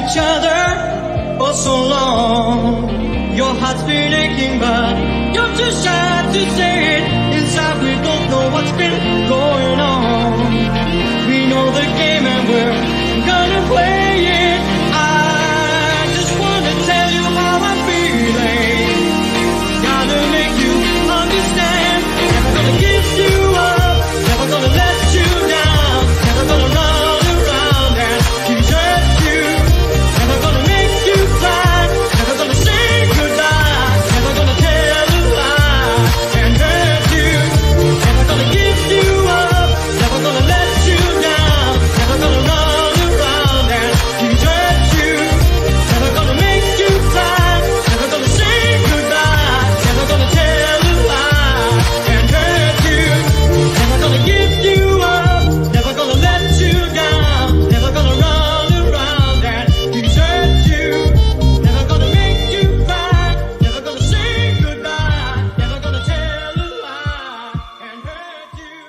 each other for so long. Your heart's been aching, but you're too shy to say it. Inside we don't know what's been going on. We know the game and we're gonna play it. I just wanna tell you how I'm feeling. Gotta make you understand. Never gonna give you up, never gonna let you down, never gonna run around and desert you, never gonna make you cry, never gonna say goodbye, never gonna tell a lie and hurt you, never gonna give you up, never gonna let you down, never gonna run around and desert you, never gonna make you cry, never gonna say goodbye, never gonna tell a lie and hurt you, never gonna give you up, never gonna let you down, never gonna run around and desert you, never gonna make you cry, never gonna say goodbye, never gonna tell a lie and hurt you.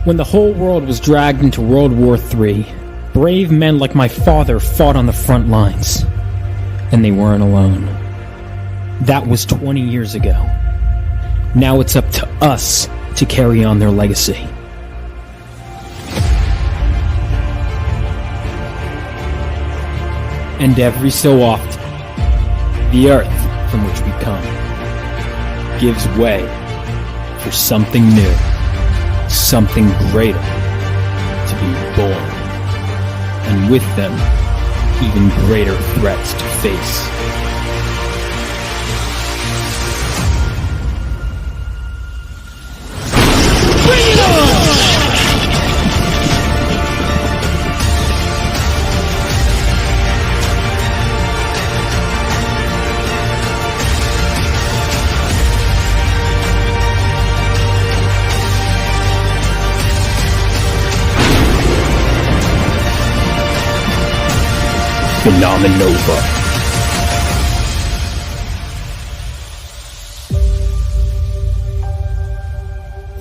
When the whole world was dragged into World War III, brave men like my father fought on the front lines. And they weren't alone. That was 20 years ago. Now it's up to us to carry on their legacy. And every so often, the earth from which we come gives way for something new, something greater to be born, and with them, even greater threats to face. Bring it on! Phenomenova.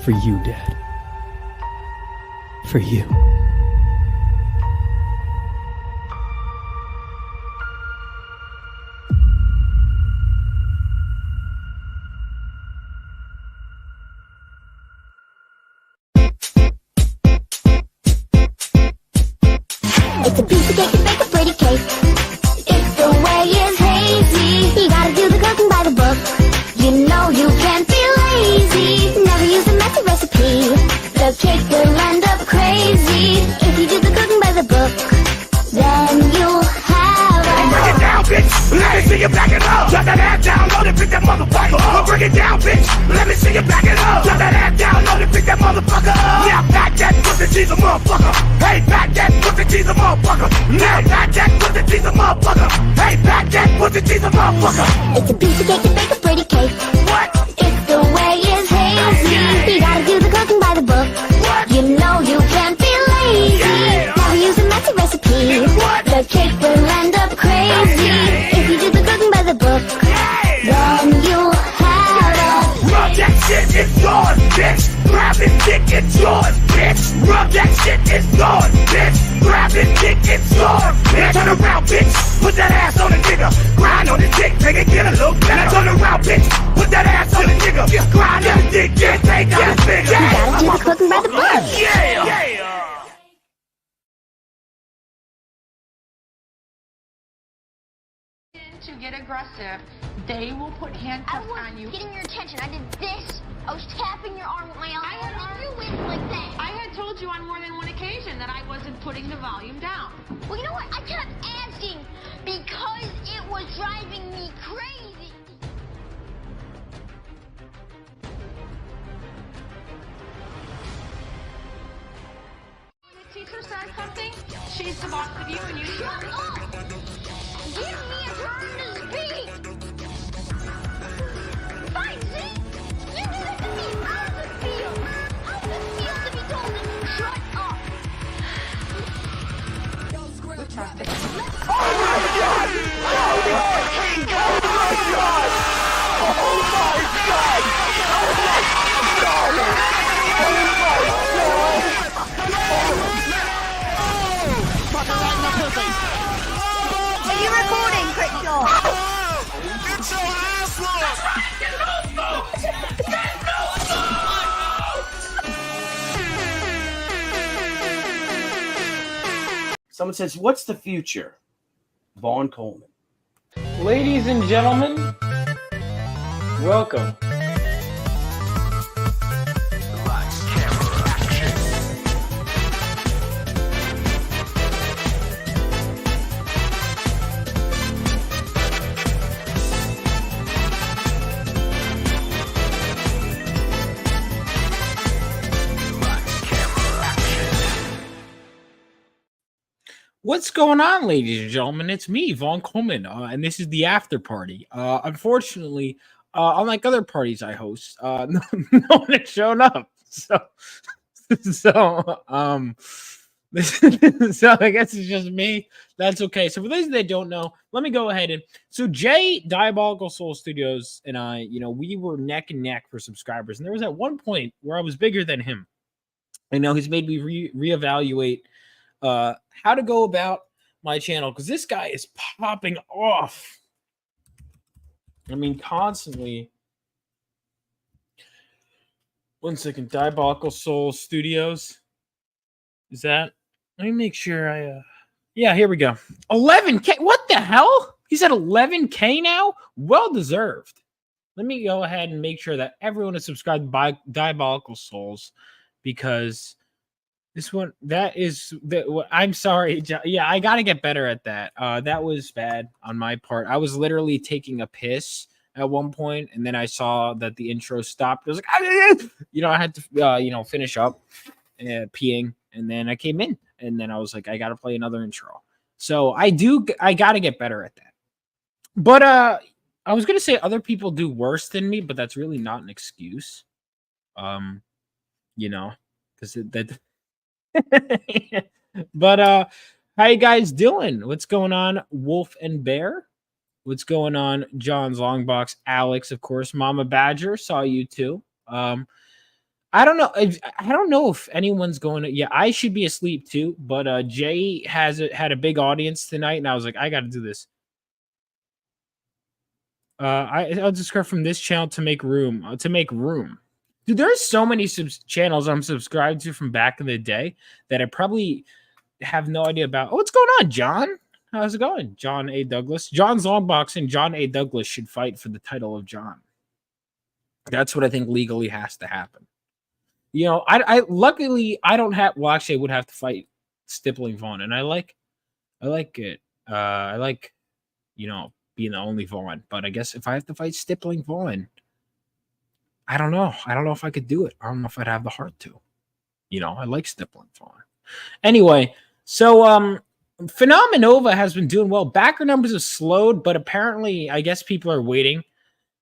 For you, Dad. For you. It's a piece of cake to bake a pretty cake. If the way is hazy, you gotta do the cooking by the book. You know you can't be lazy. Never use a messy recipe. The cake will end up crazy. If you do the cooking by the book, then you'll have a Break it down, bitch. Let me see you back it up. Drop that ass down, load it, pick that motherfucker up. Break it down, bitch. Let me see you back it up. Drop that ass down, load it, pick that motherfucker up. Now back that pussy, she's a motherfucker. Hey, back that pussy, she's a motherfucker. Now back that pussy, she's a motherfucker. Hey, back that pussy, she's a motherfucker. It's a piece of cake to bake a pretty cake. What? If the way is hazy, you gotta do the cooking by the book. What? You know you can't be lazy. Yeah. Never use a messy recipe. What? The cake will end up crazy. Yeah. If you do the cooking by the book, then you'll have a Rub that shit, it's yours, bitch. Grab it, dick, it's yours, bitch. Rub that shit, it's yours, bitch. Grab it, dick, it's yours, bitch. Turn around, bitch. Put that ass on a nigga. Grind on the dick, make it get a little better. Turn around, bitch. Put that ass on a nigga. Grind on the dick, get take out his finger. You gotta do the cooking by the book. Yeah. To get aggressive, they will put handcuffs I on you. was getting your attention. I did this. I was tapping your arm with my elbow. How did you win like that? I had told you on more than one occasion that I wasn't putting the volume down. Well, you know what? I kept asking because it was driving me crazy. When the teacher says something, she's the boss of you and you Shut up! Give me a turn to speak! Fine, see? You do that to me! How's it feel? How's it feel to be told to shut up? Are you recording, Crickshaw? Get your ass Someone says, what's the future? Vaughn Coleman. Ladies and gentlemen, welcome. What's going on, ladies and gentlemen? It's me, Vaughn Coleman, and this is the After Party. Unfortunately, unlike other parties I host, no one has shown up. So I guess it's just me. That's okay. So for those that don't know, let me go ahead and Jay Diabolical Soul Studios and I, we were neck and neck for subscribers, and there was at one point where I was bigger than him. I know he's made me reevaluate how to go about my channel, because this guy is popping off. I mean, constantly. One second. Diabolical Soul Studios. Is that? Let me make sure yeah, here we go. 11K. What the hell? He's at 11K now? Well deserved. Let me go ahead and make sure that everyone is subscribed by Diabolical Souls, because this one, I'm sorry. Yeah, I got to get better at that. That was bad on my part. I was literally taking a piss at one point, and then I saw that the intro stopped. I was like, I had to, finish up peeing, and then I came in, and then I was like, I got to play another intro. So I got to get better at that. But I was going to say other people do worse than me, but that's really not an excuse. Because that. But How you guys doing? What's going on, Wolf and Bear? What's going on, John's Longbox, Alex, of course, Mama Badger, saw you too. I don't know. I don't know if anyone's going to. Yeah, I should be asleep too. But Jay had a big audience tonight, and I was like, I got to do this. I'll subscribe from this channel to make room. Dude, there's so many channels I'm subscribed to from back in the day that I probably have no idea about. Oh, what's going on, John? How's it going, John A. Douglas? John's Longbox and John A. Douglas should fight for the title of John. That's what I think legally has to happen. You know, I luckily I don't have. Well, actually, I would have to fight Stippling Vaughn, and I like it. I like, you know, being the only Vaughn. But I guess if I have to fight Stippling Vaughn, I don't know. I don't know if I could do it. I don't know if I'd have the heart to. You know, I like Stippling Vaughn. Anyway, so Phenomenova has been doing well. Backer numbers have slowed, but apparently, I guess people are waiting.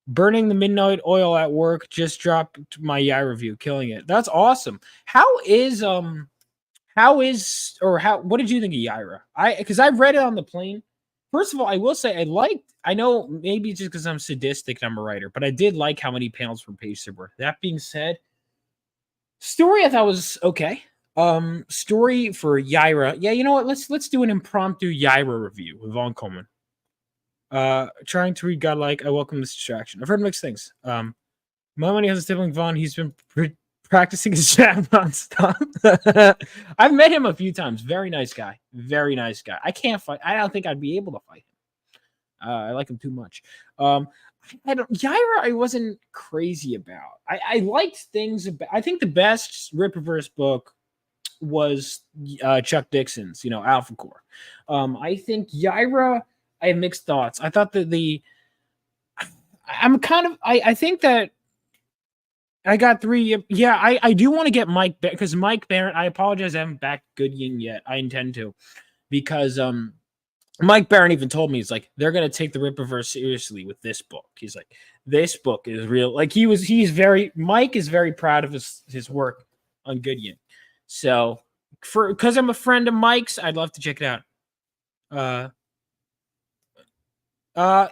Burning the Midnight Oil at work, just dropped my Yaira review, killing it. That's awesome. What did you think of Yaira? Because I read it on the plane. First of all, I will say I know maybe just because I'm sadistic and I'm a writer, but I did like how many panels per page there were. That being said, story I thought was okay. Story for Yaira. Yeah, you know what? Let's do an impromptu Yaira review with Vaughn Coleman. Trying to read Godlike. I welcome this distraction. I've heard mixed things. My money has a sibling Vaughn. He's been practicing his jab nonstop. I've met him a few times. Very nice guy. Very nice guy. I can't fight. I don't think I'd be able to fight him. I like him too much. Yaira I wasn't crazy about. I liked things about. I think the best Rippaverse book was Chuck Dixon's, Alpha Core. I think Yaira, I have mixed thoughts. I thought that I think that I got 3. Yeah, I do want to get Mike because Mike Barrett, I apologize, I haven't backed Goodyin yet. I intend to, because Mike Barron even told me, he's like, they're gonna take the Rippaverse seriously with this book. He's like, this book is real. Like Mike is very proud of his work on Goodyin. So because I'm a friend of Mike's, I'd love to check it out.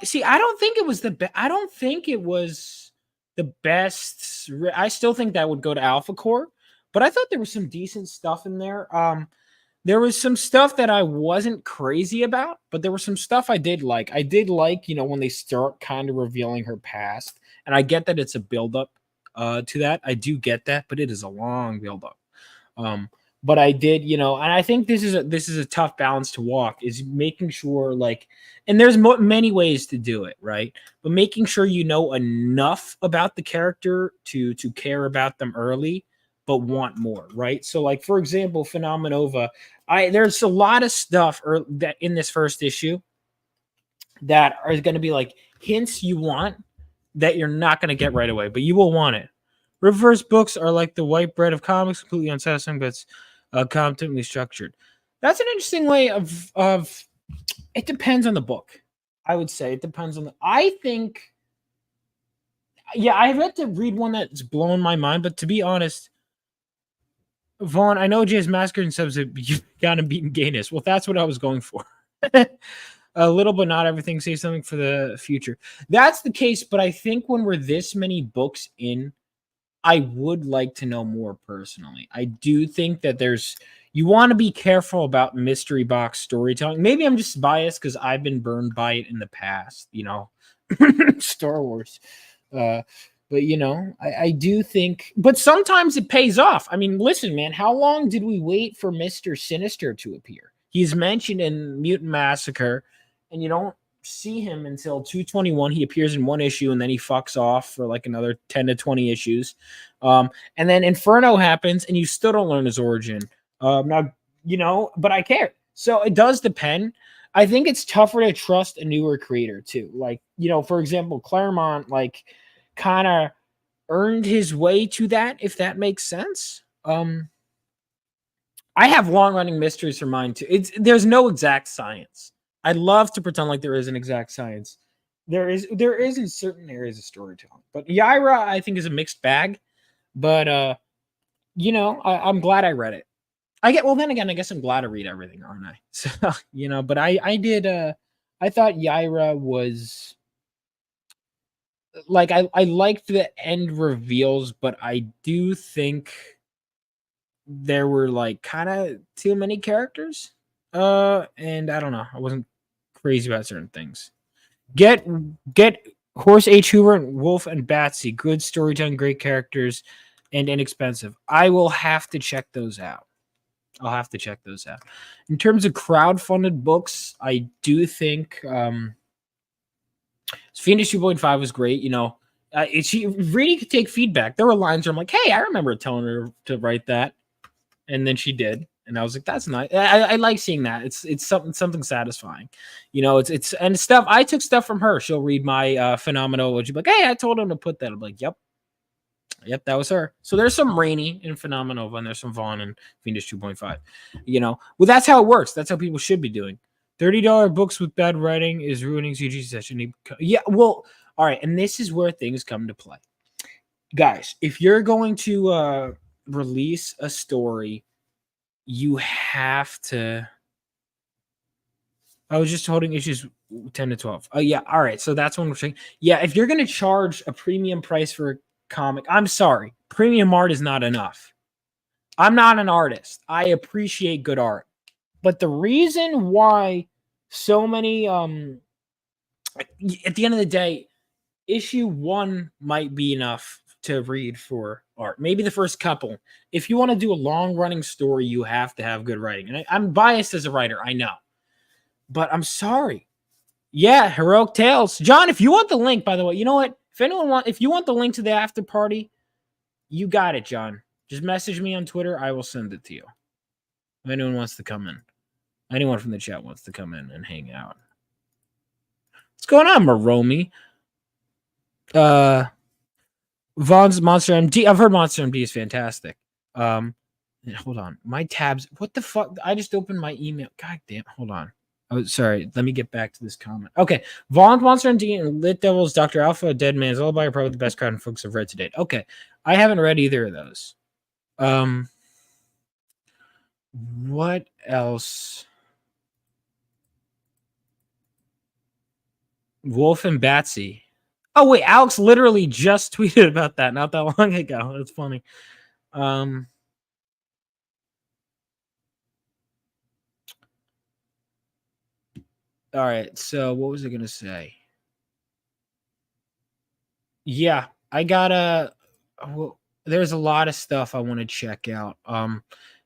See, I don't think it was I don't think it was the best. I still think that would go to Alpha Core, but I thought there was some decent stuff in there. There was some stuff that I wasn't crazy about, but there was some stuff I did like. I did like, when they start kind of revealing her past, and I get that it's a buildup to that. I do get that, but it is a long buildup. But I did, and I think this is a tough balance to walk, is making sure, and there's many ways to do it, right? But making sure you know enough about the character to care about them early, but want more, right? So, for example, Phenomenova, there's a lot of stuff that in this first issue that are going to be hints you want that you're not going to get right away, but you will want it. Reverse books are like the white bread of comics, completely unsatisfying, but it's competently structured. That's an interesting way of. It depends on the book. I would say it depends on I think. Yeah, I've had to read one that's blown my mind, but to be honest, Vaughn, I know Jay's massacred and subs that you got him beaten gayness. Well, that's what I was going for. A little, but not everything. Say something for the future. That's the case, but I think when we're this many books in, I would like to know more personally. I do think that you want to be careful about mystery box storytelling. Maybe I'm just biased because I've been burned by it in the past, Star Wars. But I do think, but sometimes it pays off. I mean, listen, man, how long did we wait for Mr. Sinister to appear? He's mentioned in Mutant Massacre, and you don't see him until 221. He appears in one issue and then he fucks off for another 10 to 20 issues. And then Inferno happens and you still don't learn his origin. Now, but I care. So it does depend. I think it's tougher to trust a newer creator too. For example, Claremont, kind of earned his way to that, if that makes sense. I have long-running mysteries for mine too. There's no exact science. I'd love to pretend like there is an exact science. There is in certain areas of storytelling. But Yaira, I think, is a mixed bag. But I'm glad I read it. then again, I guess I'm glad to read everything, aren't I? So, but I did I thought Yaira was like I liked the end reveals, but I do think there were like kind of too many characters. And I don't know. I wasn't crazy about certain things. Get Horse H. Hoover and Wolf and Batsy. Good storytelling, great characters, and inexpensive. I will have to check those out. I'll have to check those out. In terms of crowdfunded books, I do think Fiendish 2.5 was great. She really could take feedback. There were lines where I'm like, hey, I remember telling her to write that. And then she did. And I was like, that's nice. I like seeing that. It's something satisfying. It's and stuff. I took stuff from her. She'll read my Phenomenal. She'll be like, hey, I told him to put that. I'm like, yep, that was her. So there's some Rainy in Phenomenal, and there's some Vaughn and Fiendish 2.5. Well, that's how it works. That's how people should be doing. $30 books with bad writing is ruining CG session. Yeah, well, all right. And this is where things come to play. Guys, if you're going to release a story, you have to. I was just holding issues 10 to 12. Oh, yeah. All right. So that's when we're saying, yeah, if you're going to charge a premium price for a comic, I'm sorry. Premium art is not enough. I'm not an artist. I appreciate good art. But the reason why so many, at the end of the day, issue 1 might be enough to read for art. Maybe the first couple. If you want to do a long-running story, you have to have good writing. And I'm biased as a writer, I know. But I'm sorry. Yeah, Heroic Tales. John, if you want the link, by the way, you know what? If you want the link to the after party, you got it, John. Just message me on Twitter. I will send it to you. If anyone wants to come in. Anyone from the chat wants to come in and hang out. What's going on, Maromi? Vaughn's Monster MD. I've heard Monster MD is fantastic. Hold on. My tabs. What the fuck? I just opened my email. God damn. Hold on. Oh, sorry. Let me get back to this comment. Okay. Vaughn's Monster MD and Lit Devils, Dr. Alpha, Dead Man's Lullaby are probably the best crowd folks have read to date. Okay. I haven't read either of those. What else? Wolf and Batsy. Oh, wait. Alex literally just tweeted about that not that long ago. That's funny. All right. So what was I going to say? Yeah, I gotta. Well, there's a lot of stuff I want to check out.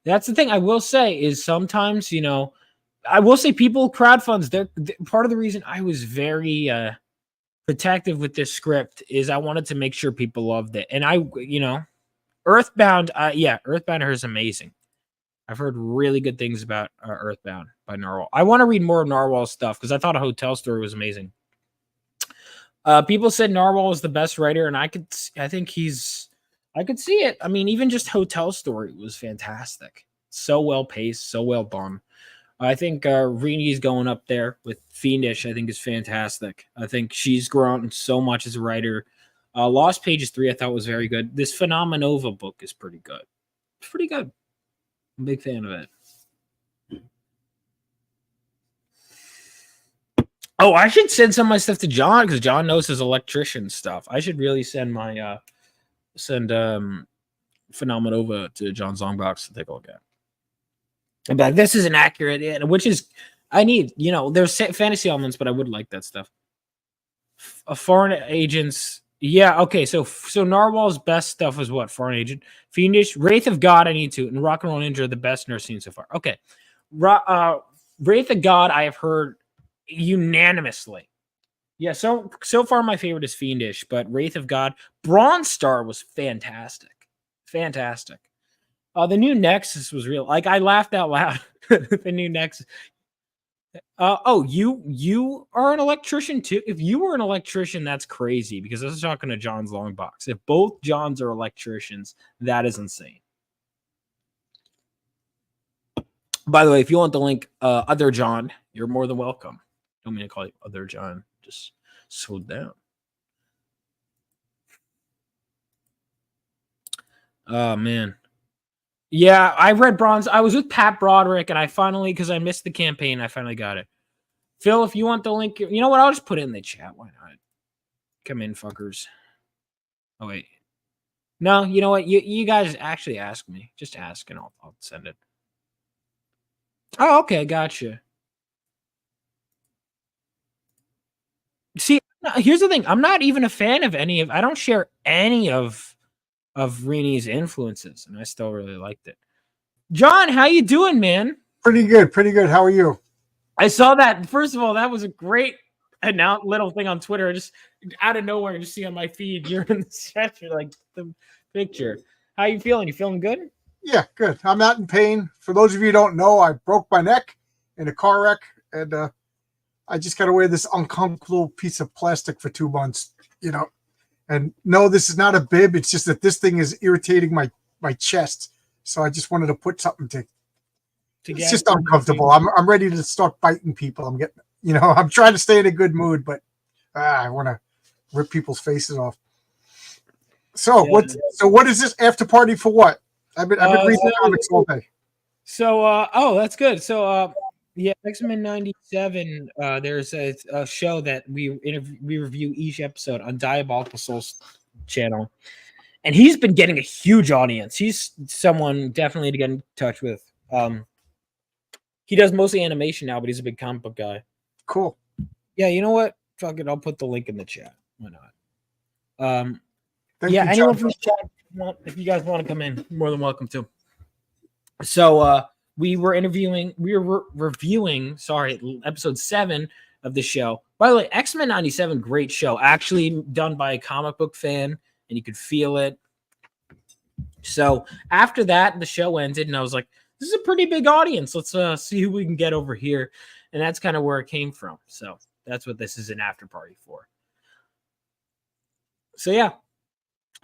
That's the thing I will say is sometimes, I will say people crowdfunds. They're part of the reason I was very protective with this script is I wanted to make sure people loved it. And Earthbound, Earthbound is amazing. I've heard really good things about Earthbound by Narwhal. I want to read more of Narwhal's stuff because I thought A Hotel Story was amazing. People said Narwhal is the best writer, and I could see it. I mean, even just Hotel Story was fantastic. So well paced, so well done. I think Rini's going up there with Fiendish. I think is fantastic. I think she's grown so much as a writer. Lost Pages 3 I thought was very good. This Phenomenova book is pretty good. It's pretty good. I'm a big fan of it. Oh, I should send some of my stuff to John because John knows his electrician stuff. I should really send my Phenomenova to John's Longbox to take a look at. And be like, this isn't accurate, which is I need. There's fantasy elements, but I would like that stuff. Foreign Agents. Yeah, okay. So Narwhal's best stuff was what? Foreign Agent, Fiendish, Wraith of God. I need to, and Rock and Roll Ninja are the best nurse seen so far. Okay, Wraith of God. I have heard unanimously. Yeah, so far my favorite is Fiendish, but Wraith of God, Bronze Star was fantastic. Fantastic. The new Nexus was real. Like I laughed out loud. The new Nexus. You are an electrician too? If you were an electrician, that's crazy because I was talking to John's long box. If both Johns are electricians, that is insane. By the way, if you want the link, other John, you're more than welcome. Don't mean to call you other John. Just slow down. Oh man. Yeah, I read Bronze. I was with Pat Broderick, and I finally, because I missed the campaign, I finally got it. Phil, if you want the link, you know what? I'll just put it in the chat. Why not? Come in, fuckers. Oh, wait. No, you know what? You guys actually ask me. Just ask, and I'll send it. Oh, okay. Gotcha. See, here's the thing. I'm not even a fan of any of. I don't share any of Rini's influences, and I still really liked it. John, how you doing, man? Pretty good. Pretty good. How are you? I saw that. First of all, that was a great little thing on Twitter. Just out of nowhere, just see on my feed, you're in the stretcher, like the picture. How you feeling? You feeling good? Yeah, good. I'm not in pain. For those of you who don't know, I broke my neck in a car wreck, and I just got to wear this uncomfortable piece of plastic for 2 months, And no, this is not a bib. It's just that this thing is irritating my chest. So I just wanted to put something to it's just uncomfortable. I'm ready to start biting people. I'm getting, I'm trying to stay in a good mood, but I want to rip people's faces off. So what is this after party for? What? I've been reading comics all day. So that's good. So yeah, X-Men 97. There's a show that we review each episode on Diabolical Souls channel, and he's been getting a huge audience. He's someone definitely to get in touch with. He does mostly animation now, but he's a big comic book guy. Cool. Yeah, you know what? Fuck it, I'll put the link in the chat. Why not? Thank you, anyone John. from the chat, if you guys want to come in, more than welcome to. So we were reviewing, episode 7 of the show. By the way, X-Men 97, great show. Actually done by a comic book fan, and you could feel it. So after that, the show ended, and I was like, this is a pretty big audience. Let's see who we can get over here. And that's kind of where it came from. So that's what this is an after party for. So yeah,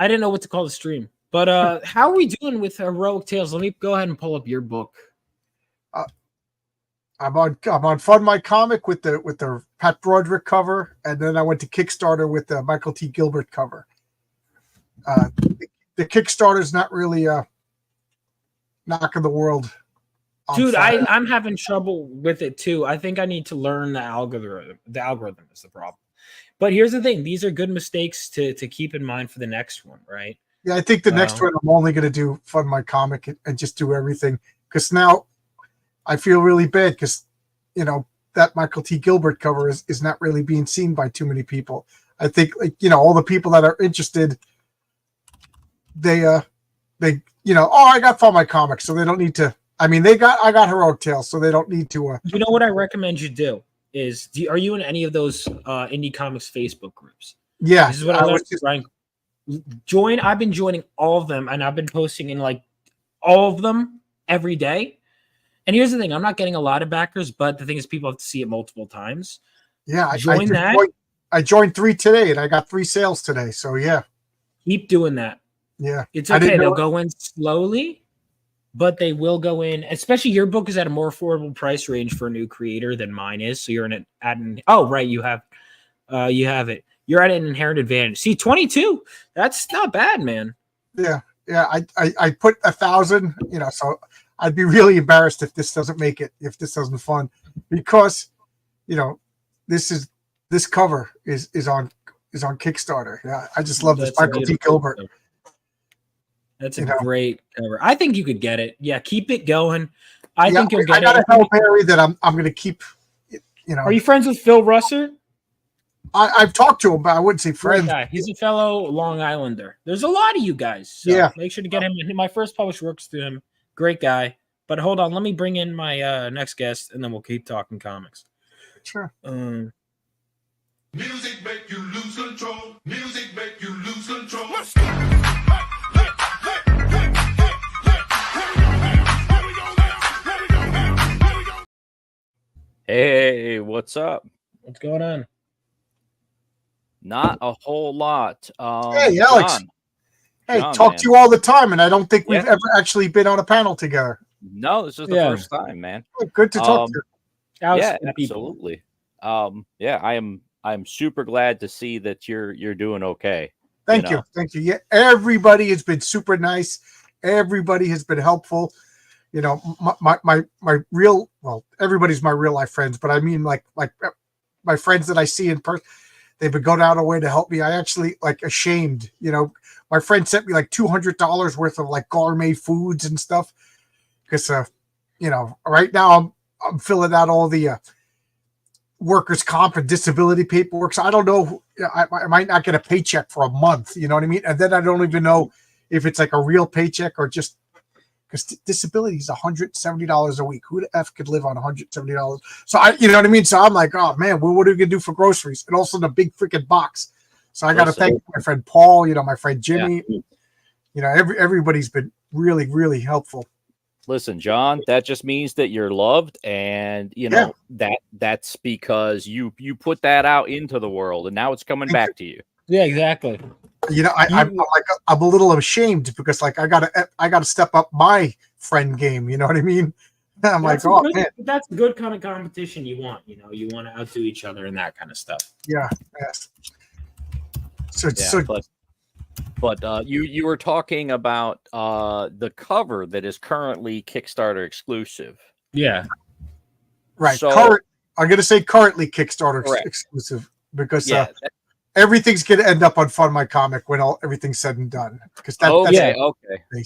I didn't know what to call the stream. But how are we doing with Heroic Tales? Let me go ahead and pull up your book. I'm on Fund My Comic with the Pat Broderick cover, and then I went to Kickstarter with the Michael T. Gilbert cover. The Kickstarter's not really knocking the world. Dude, I'm having trouble with it too. I think I need to learn the algorithm. The algorithm is the problem. But here's the thing. These are good mistakes to keep in mind for the next one, right? Yeah, I think the next one I'm only going to do Fund My Comic and just do everything. Because now I feel really bad because, that Michael T. Gilbert cover is not really being seen by too many people. I think, all the people that are interested, they I got Fund My Comic, so they don't need to. I mean, I got Heroic Tales, so they don't need to. You know what I recommend you do is, are you in any of those indie comics Facebook groups? Yeah, this is what I learned. Join. I've been joining all of them, and I've been posting in like all of them every day. And here's the thing: I'm not getting a lot of backers, but the thing is, people have to see it multiple times. Yeah, I joined 3 today, and I got 3 sales today. So yeah, keep doing that. Yeah, it's okay. They'll go in slowly, but they will go in. Especially your book is at a more affordable price range for a new creator than mine is. So you're in you have it. You're at an inherent advantage. See, 22. That's not bad, man. Yeah. I put 1,000. So I'd be really embarrassed if this doesn't make it. If this doesn't fun, because this cover is on Kickstarter. Yeah, I just love this Michael T. Gilbert. Cover. That's a great cover. I think you could get it. Yeah, keep it going. I think you'll get it. I gotta tell Barry that I'm going to keep. Are you friends with Phil Russer? I've talked to him, but I wouldn't say friends. He's a fellow Long Islander. There's a lot of you guys. So make sure to get him. My first published works to him. Great guy. But hold on, let me bring in my next guest, and then we'll keep talking comics. Sure. Music make you lose control. Music make you lose control. Hey, what's up? What's going on? Not a whole lot. Hey, Alex. John, talk to you all the time, and I don't think we've ever actually been on a panel together. No, this is the first time, man. Good to talk to you. Yeah, absolutely. I'm super glad to see that you're doing okay. Thank you. Yeah, everybody has been super nice. Everybody has been helpful. You know, my real, well, everybody's my real life friends, but I mean like my friends that I see in person, they've been going out of their way to help me. I actually like ashamed, you know, my friend sent me like $200 worth of like gourmet foods and stuff. Because, you know, right now I'm filling out all the workers' comp and disability paperwork. So I don't know, I might not get a paycheck for a month, you know what I mean? And then I don't even know if it's like a real paycheck or just, because disability is $170 a week. Who the F could live on $170? So you know what I mean? So I'm like, oh man, well, what are we gonna do for groceries? And also the big freaking box. So I got to thank my friend Paul, you know, my friend Jimmy, you know, everybody's been really, really helpful. Listen, John, that just means that you're loved, and you know that's because you put that out into the world, and now it's coming back to you. Yeah, exactly. You know, I'm a little ashamed because like I gotta step up my friend game. You know what I mean? I'm that's like, oh good, man, that's the good kind of competition you want. You know, you want to outdo each other and that kind of stuff. Yeah. Yes. So But you were talking about the cover that is currently Kickstarter exclusive. Yeah. Right. So, I'm gonna say currently Kickstarter exclusive because everything's gonna end up on Fund My Comic when everything's said and done. Because that's okay.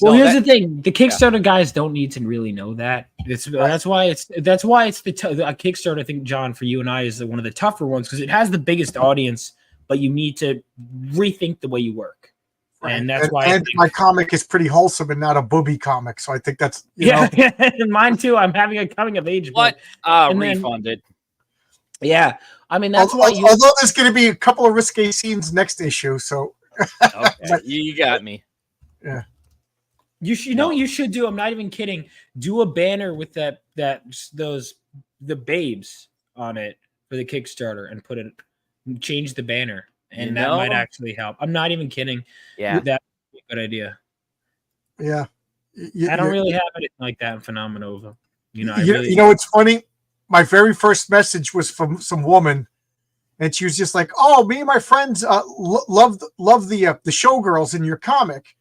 Well, here's the thing: the Kickstarter guys don't need to really know that. That's why it's the Kickstarter. I think, John, for you and I, is one of the tougher ones because it has the biggest audience, but you need to rethink the way you work. Right. And that's why my comic is pretty wholesome and not a booby comic. So I think that's you know. And mine too. I'm having a coming of age. What? Refunded. Yeah, I mean that's although there's going to be a couple of risque scenes next issue. So okay, you got me. Yeah. You know what you should do? I'm not even kidding. Do a banner with the babes on it for the Kickstarter and change the banner. And that might actually help. I'm not even kidding. Yeah. That'd be a good idea. Yeah. I don't really have anything like that in Phenomenova. You know, you know what's funny? My very first message was from some woman, and she was just like, "Oh, me and my friends love the showgirls in your comic.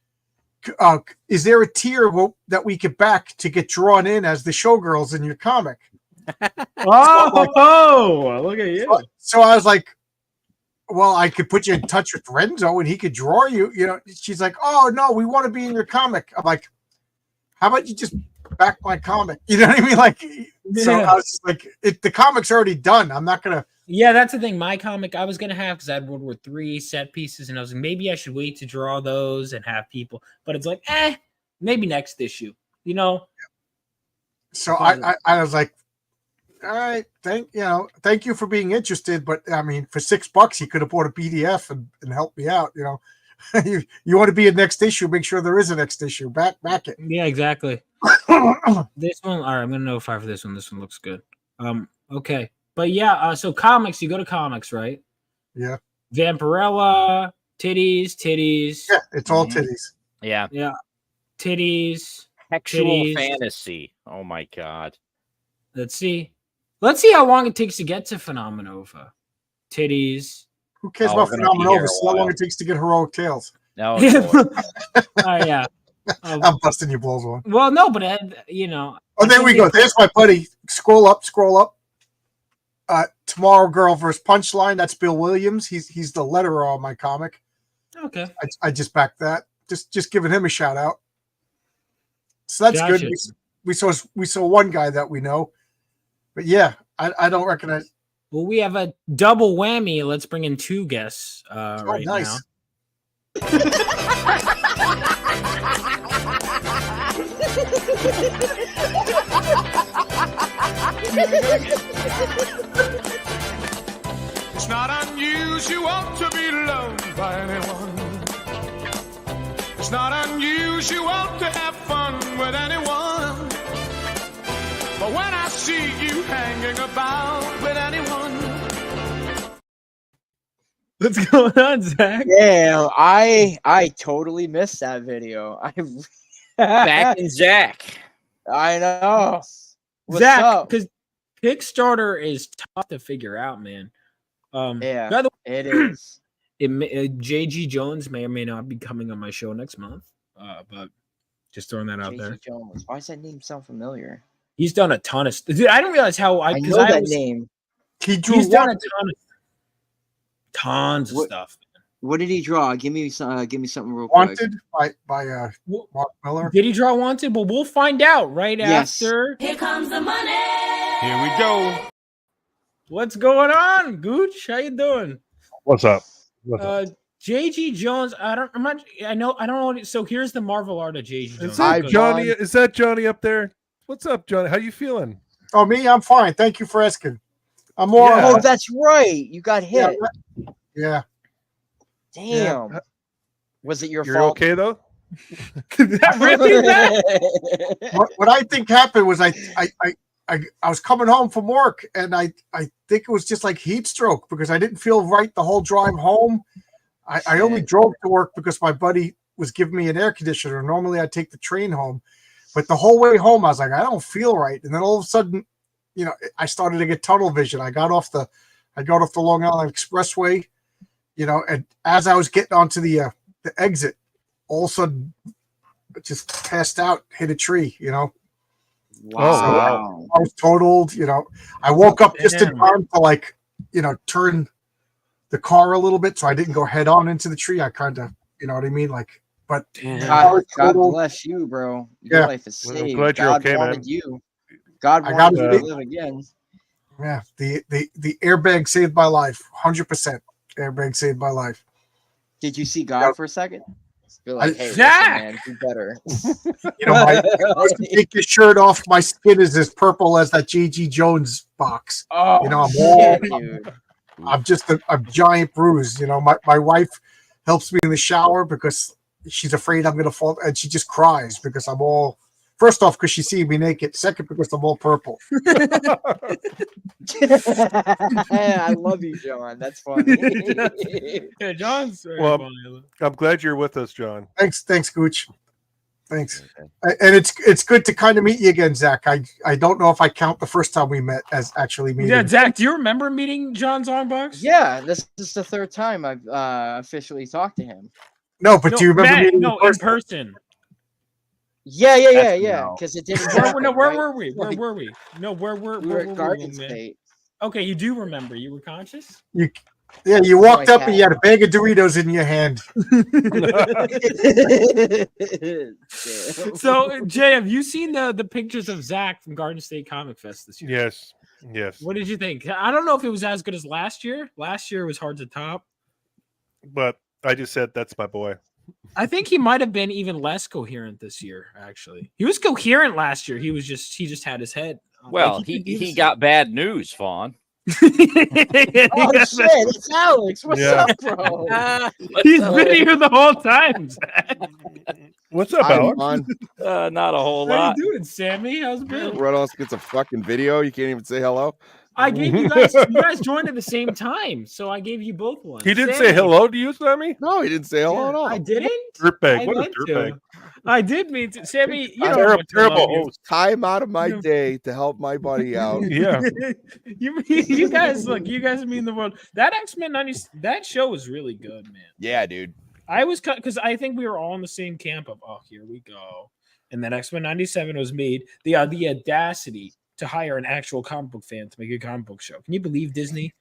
Is there a tier that we could back to get drawn in as the showgirls in your comic?" Look at you. So I was like, well, I could put you in touch with Renzo and he could draw you. You know, she's like, oh, no, we want to be in your comic. I'm like, how about you just back my comic? You know what I mean? Like, so I was just like, the comic's already done. I'm not going to. Yeah, that's the thing. My comic I was going to have because I had World War III set pieces and I was like, maybe I should wait to draw those and have people. But it's like, maybe next issue, you know? So I was like, all right, thank you for being interested, but I mean, for $6, you could have bought a PDF and helped me out. You know, you want to be a next issue, make sure there is a next issue. Back it. Yeah, exactly. This one, all right, I'm gonna notify for this one. This one looks good. Okay, but yeah, so comics, you go to comics, right? Yeah. Vampirella, titties. Yeah, it's all titties. Yeah, titties. Sexual fantasy. Oh my god. Let's see how long it takes to get to Phenomenova. Titties. Who cares about Phenomenova? See how long it takes to get Heroic Tales. No. Yeah. I'm busting your balls one. Well, no, but you know. Oh, there we go. There's my buddy. Scroll up. Tomorrow Girl versus Punchline. That's Bill Williams. He's the letterer on my comic. Okay. I just backed that. Just giving him a shout out. So that's good. We saw one guy that we know, but yeah, I don't recognize. Well, we have a double whammy. Let's bring in two guests right now. It's not unusual to be loved by anyone. It's not unusual to have fun with anyone. But when I see you hanging about with anyone. What's going on, Zach? Yeah, I totally missed that video. Back in Zach. I know. What's Zach, because Kickstarter is tough to figure out, man. Yeah, by the way, it is. JG Jones may or may not be coming on my show next month, but Just throwing that out J.G. there. Jones. Why does that name sound familiar? He's done a ton of stuff. Dude, I didn't realize how I know that name. He's done a tons of stuff. What did he draw? Give me something real Wanted quick. by Mark Miller. Did he draw Wanted? Well, we'll find out right after. Here comes the money. Here we go. What's going on, Gooch? How you doing? What's up? What's up? J.G. Jones. I don't know. So here's the Marvel art of J.G. Jones. Is that Johnny? Is that Johnny up there? What's up, Johnny? How you feeling? Oh, me? I'm fine. Thank you for asking. I'm more. Yeah. Oh, that's right. You got hit. Yeah. Damn. Was it your You're fault? okay though? What I think happened was I was coming home from work and I think it was just like heat stroke because I didn't feel right the whole drive home. I only drove to work because my buddy was giving me an air conditioner. Normally I take the train home, but the whole way home I was like, I don't feel right. And then all of a sudden, I started to get tunnel vision. I got off the Long Island Expressway, and as I was getting onto the exit, all of a sudden it just passed out, hit a tree, Wow. So I was totaled, I woke up just in time to turn the car a little bit so I didn't go head on into the tree. I kind of, you know what I mean? But God bless you, bro. Your life is saved. I'm glad you're God okay, wanted man. you. God wanted you to live again. Yeah, the airbag saved my life, 100%. Airbag saved my life. Did you see God for a second? Be like, hey, listen, man, do better. I was to take your shirt off. My skin is as purple as that J.G. Jones box. Oh, dude. I'm just a giant bruise. My wife helps me in the shower because she's afraid I'm going to fall, and she just cries because I'm all. First off, because she's seeing me naked. Second, because I'm all purple. I love you, John. That's funny. Yeah, John's very funny. I'm glad you're with us, John. Thanks, Gooch. Thanks. And it's good to kind of meet you again, Zach. I don't know if I count the first time we met as actually meeting. Yeah, Zach, do you remember meeting John's Armbox? Yeah, this is the third time I've officially talked to him. No, but do you remember meeting him in person? Yeah. Because it didn't. Where were we? No, where were we? Were at Garden we, State. Okay, you do remember. You were conscious? You walked up and you had a bag of Doritos in your hand. So, Jay, have you seen the pictures of Zach from Garden State Comic Fest this year? Yes. What did you think? I don't know if it was as good as last year. Last year was hard to top. But I just said that's my boy. I think he might have been even less coherent this year, actually. He was coherent last year. He just had his head. Well, he got bad news, Vaughn. Oh shit, it's Alex. What's up, bro? He's been here the whole time, Zach. What's up, Alex? Not a whole How lot. you doing, Sammy? How's it been? Everyone else gets a fucking video. You can't even say hello. I gave you guys joined at the same time, so I gave you both one. He didn't say hello to you, Sammy? No, he didn't say hello at all. I didn't? Dirtbag. What a dirtbag. I did mean to. Sammy, you know terrible host. Time out of my day to help my buddy out. Yeah. you guys mean the world. That X-Men 90, that show was really good, man. Yeah, dude. I was because I think we were all in the same camp of here we go. And then X-Men 97 was made. The audacity to hire an actual comic book fan to make a comic book show. Can you believe Disney?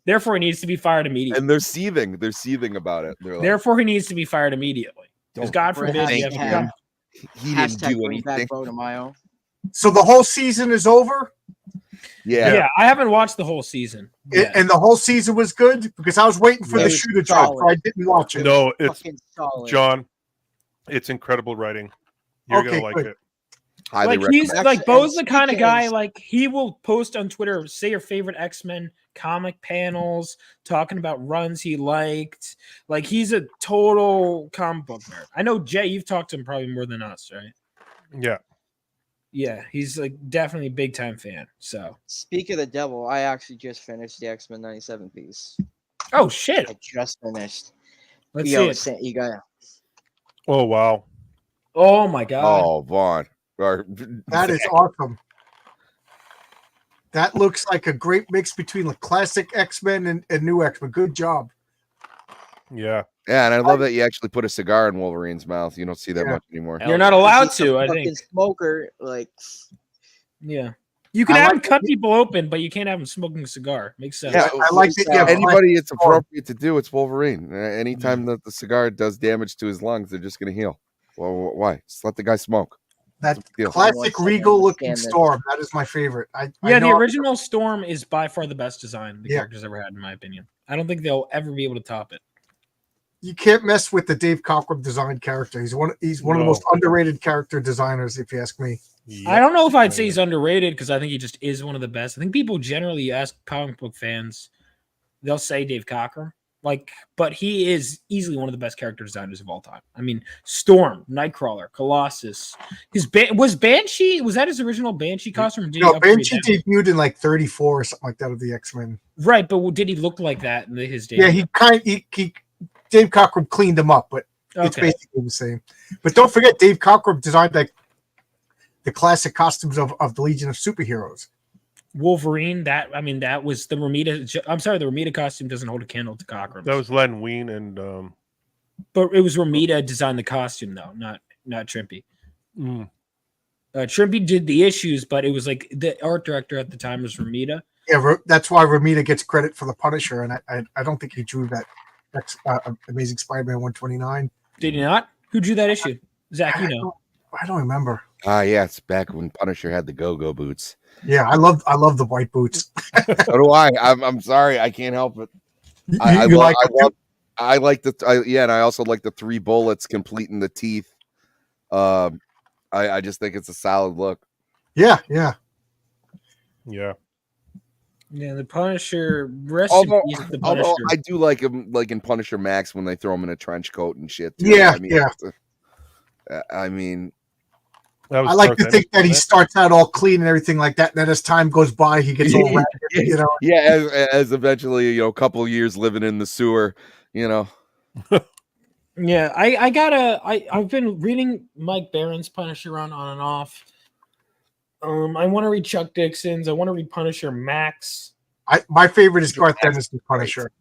Therefore, he needs to be fired immediately. And they're seething. They're seething about it. They're like, therefore, he needs to be fired immediately. Because God forbid he didn't do anything. So the whole season is over? Yeah. I haven't watched the whole season. And the whole season was good? Because I was waiting for the shoe to drop, so I didn't watch it. No, it's John. It's incredible writing. You're gonna like it. He's like Bo's the kind of guy, like he will post on Twitter, say your favorite X-Men comic panels, talking about runs he liked. Like he's a total comic book nerd. I know Jay, you've talked to him probably more than us, right? Yeah, he's like definitely a big time fan. So speak of the devil, I actually just finished the X-Men 97 piece. Oh shit. I just finished. Let's see it. You got. Oh wow. Oh my god. Oh, Vaughn. That is awesome. That looks like a great mix between the classic X-Men and new X-Men. Good job. Yeah. Yeah, and I love that you actually put a cigar in Wolverine's mouth. You don't see that much anymore. You're not allowed He's a to, I fucking think. smoker, like. Yeah. You can have him cut people open, but you can't have him smoking a cigar. Makes sense. Yeah, I like that. Yeah, anybody it's appropriate to do, it's Wolverine. Anytime that the cigar does damage to his lungs, they're just going to heal. Well, why? Just let the guy smoke. That classic regal looking Storm. That is my favorite. The original Storm is by far the best design the character's ever had, in my opinion. I don't think they'll ever be able to top it. You can't mess with the Dave Cockrum designed character. He's one of the most underrated character designers, if you ask me. Yep. I don't know if I'd say he's underrated because I think he just is one of the best. I think people generally ask comic book fans, they'll say Dave Cockrum, but he is easily one of the best character designers of all time. I mean, Storm, Nightcrawler, Colossus. Was Banshee, was that his original Banshee costume? No, Banshee debuted in like 34 or something like that of the X-Men. Right, but did he look like that in his day? Yeah, Dave Cockrum cleaned him up, but it's basically the same. But don't forget, Dave Cockrum designed the classic costumes of the Legion of Superheroes. Wolverine, that was the Romita. I'm sorry, the Romita costume doesn't hold a candle to Cockrum. That was Len Wein and. But it was Romita designed the costume though, not Trimpe. Trimpe did the issues, but it was like the art director at the time was Romita. Yeah, that's why Romita gets credit for the Punisher, and I don't think he drew that Amazing Spider-Man 129. Did he not? Who drew that issue? Zach, you know. I don't remember. Yeah, it's back when Punisher had the go-go boots. Yeah, I love the white boots. So do I. I'm sorry, I can't help it. I like and I also like the 3 bullets completing the teeth. I just think it's a solid look. Yeah. Yeah, the Punisher. Although I do like him, like in Punisher Max when they throw him in a trench coat and shit. Too. Yeah, I mean, I like to think that he starts out all clean and everything like that, and then as time goes by, he gets all ragged, you know. Yeah, as eventually, a couple of years living in the sewer, Yeah, I've been reading Mike Barron's Punisher run on and off. I want to read Chuck Dixon's. I want to read Punisher Max. My favorite is Garth Ennis' Punisher.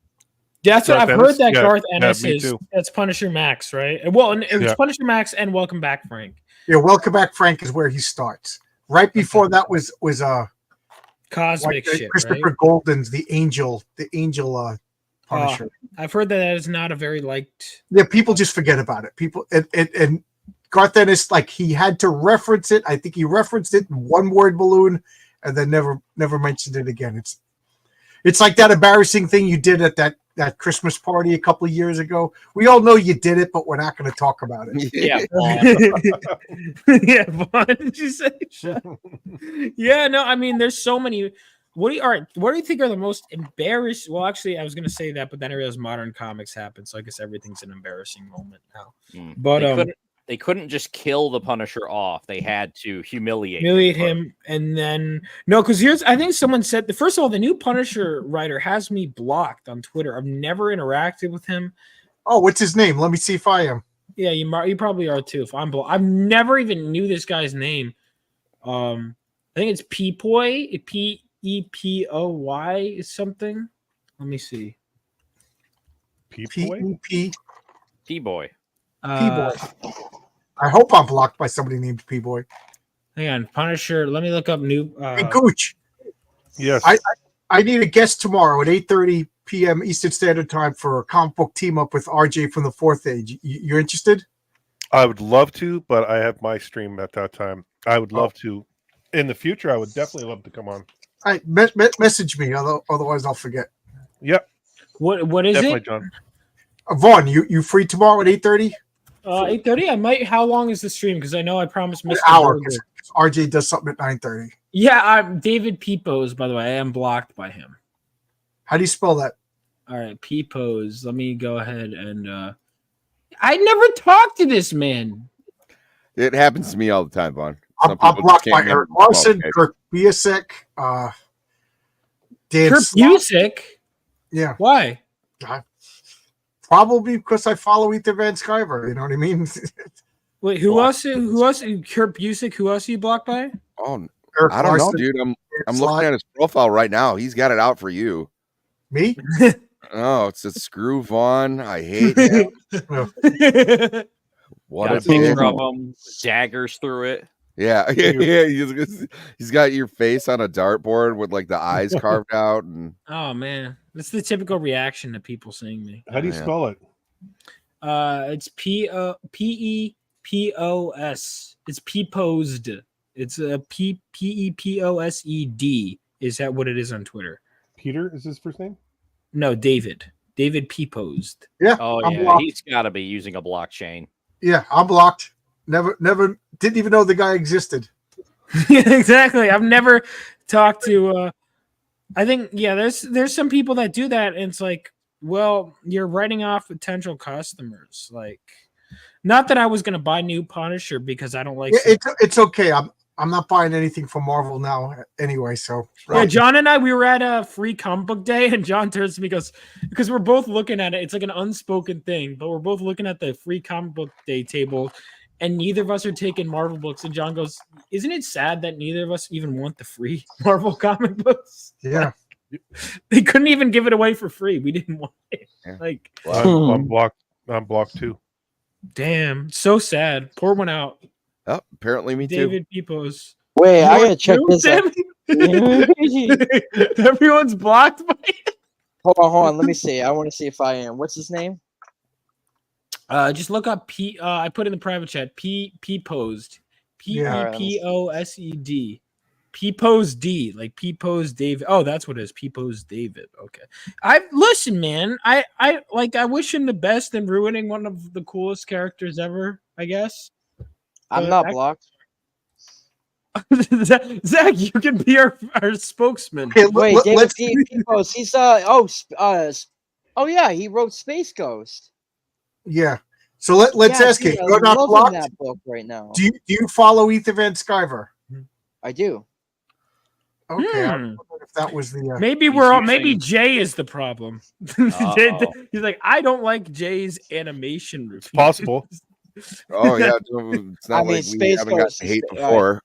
That's what I've heard. That Garth Ennis is. That's Punisher Max, right? Well, it was Punisher Max and Welcome Back, Frank. Yeah, Welcome Back, Frank is where he starts. Right before that was Cosmic shit. Christopher Golden's the Angel Punisher. I've heard that is not a very liked. Yeah, people just forget about it. People and Garth Ennis, he had to reference it. I think he referenced it in one word balloon, and then never mentioned it again. It's like that embarrassing thing you did at that Christmas party a couple of years ago. We all know you did it, but we're not going to talk about it. Yeah, Vaughn, did you say? Yeah, no, I mean, there's so many. What do you think are the most embarrassing? Well, actually, I was going to say that, but then I realized modern comics happen, so I guess everything's an embarrassing moment now. But they couldn't just kill the Punisher off. They had to humiliate him. And then, no, because I think someone said, first of all, the new Punisher writer has me blocked on Twitter. I've never interacted with him. Oh, what's his name? Let me see if I am. Yeah, you probably are too. If I'm blocked. I've never even knew this guy's name. I think it's P-Poy, P-E-P-O-Y is something. Let me see. P-Boy? P-Boy. P-Boy. I hope I'm blocked by somebody named P-Boy. Hang on, Punisher. Let me look up new. Hey, Gooch. Yes. I need a guest tomorrow at 8:30 p.m. Eastern Standard Time for a comic book team up with RJ from the Fourth Age. You're interested? I would love to, but I have my stream at that time. I would love to. In the future, I would definitely love to come on. All right, message me, otherwise I'll forget. Yep. What is definitely, it? John. Vaughn, you free tomorrow at 8:30? 8:30. I might. How long is the stream? Because I know I promised Mr. An hour. RJ does something at 9:30. Yeah, I'm David Peepos. By the way, I am blocked by him. How do you spell that? All right, Peepos. Let me go ahead and. I never talked to this man. It happens to me all the time, Vaughn. I'm blocked by Eric Larson, Kirk Busiek, Dan Kirk Busiek. Yeah. Why? Probably because I follow Ether Van Sciver. You know what I mean? Wait, who else? Kirk Busiek. Who else are you blocked by? Oh, Eric I don't Larson, know, dude. I'm looking at his profile right now. He's got it out for you. Me? Oh, it's a screw Vaughn. I hate him. What Got a a picture dick. of him, daggers through it. Yeah. He's got your face on a dartboard with like the eyes carved out, and Oh man, that's the typical reaction to people seeing me. How do you spell it? It's P-E-P-O-S. It's P-posed. It's a P-E-P-O-S-E-D. Is that what it is on Twitter? Peter is his first name? No, David. David P-posed. Yeah. Oh I'm yeah, blocked. he's got to be using a blockchain. Yeah, I'm blocked. Never didn't even know the guy existed. Yeah, exactly. I've never talked to I think there's some people that do that, and it's like, well, you're writing off potential customers. Like, not that I was gonna buy new Punisher because I don't like It's okay. I'm not buying anything from Marvel now anyway, so yeah, John and I, we were at a free comic book day, and John turns to me and goes, because we're both looking at it. It's like an unspoken thing, but we're both looking at the free comic book day table, and neither of us are taking Marvel books. And John goes, isn't it sad that neither of us even want the free Marvel comic books? Yeah. They couldn't even give it away for free. We didn't want it. Yeah. Like, I'm blocked. I'm blocked too. Damn, so sad. Pour one out. Oh, apparently me too. David Peoples. Wait, I gotta check this out. Everyone's blocked by it. Hold on. Let me see. I want to see if I am. What's his name? Just look up P. I put in the private chat. Posed. P-E-P-O-S-E-D. Posed D, like Posed David. Oh, that's what it is. Posed David. Okay. Listen, man. I wish him the best in ruining one of the coolest characters ever, I guess. I'm not blocked. Zach, you can be our spokesman. Okay, Wait, David Peoples. He's oh yeah, he wrote Space Ghost. Yeah. So let's ask you. You're not loving blocked that book right now. Do you follow Ether Van Sciver? I do. Okay. I wondered if that was the maybe Jay is the problem. He's like, I don't like Jay's animation review. Possible. Oh yeah, it's not like we haven't got hate before.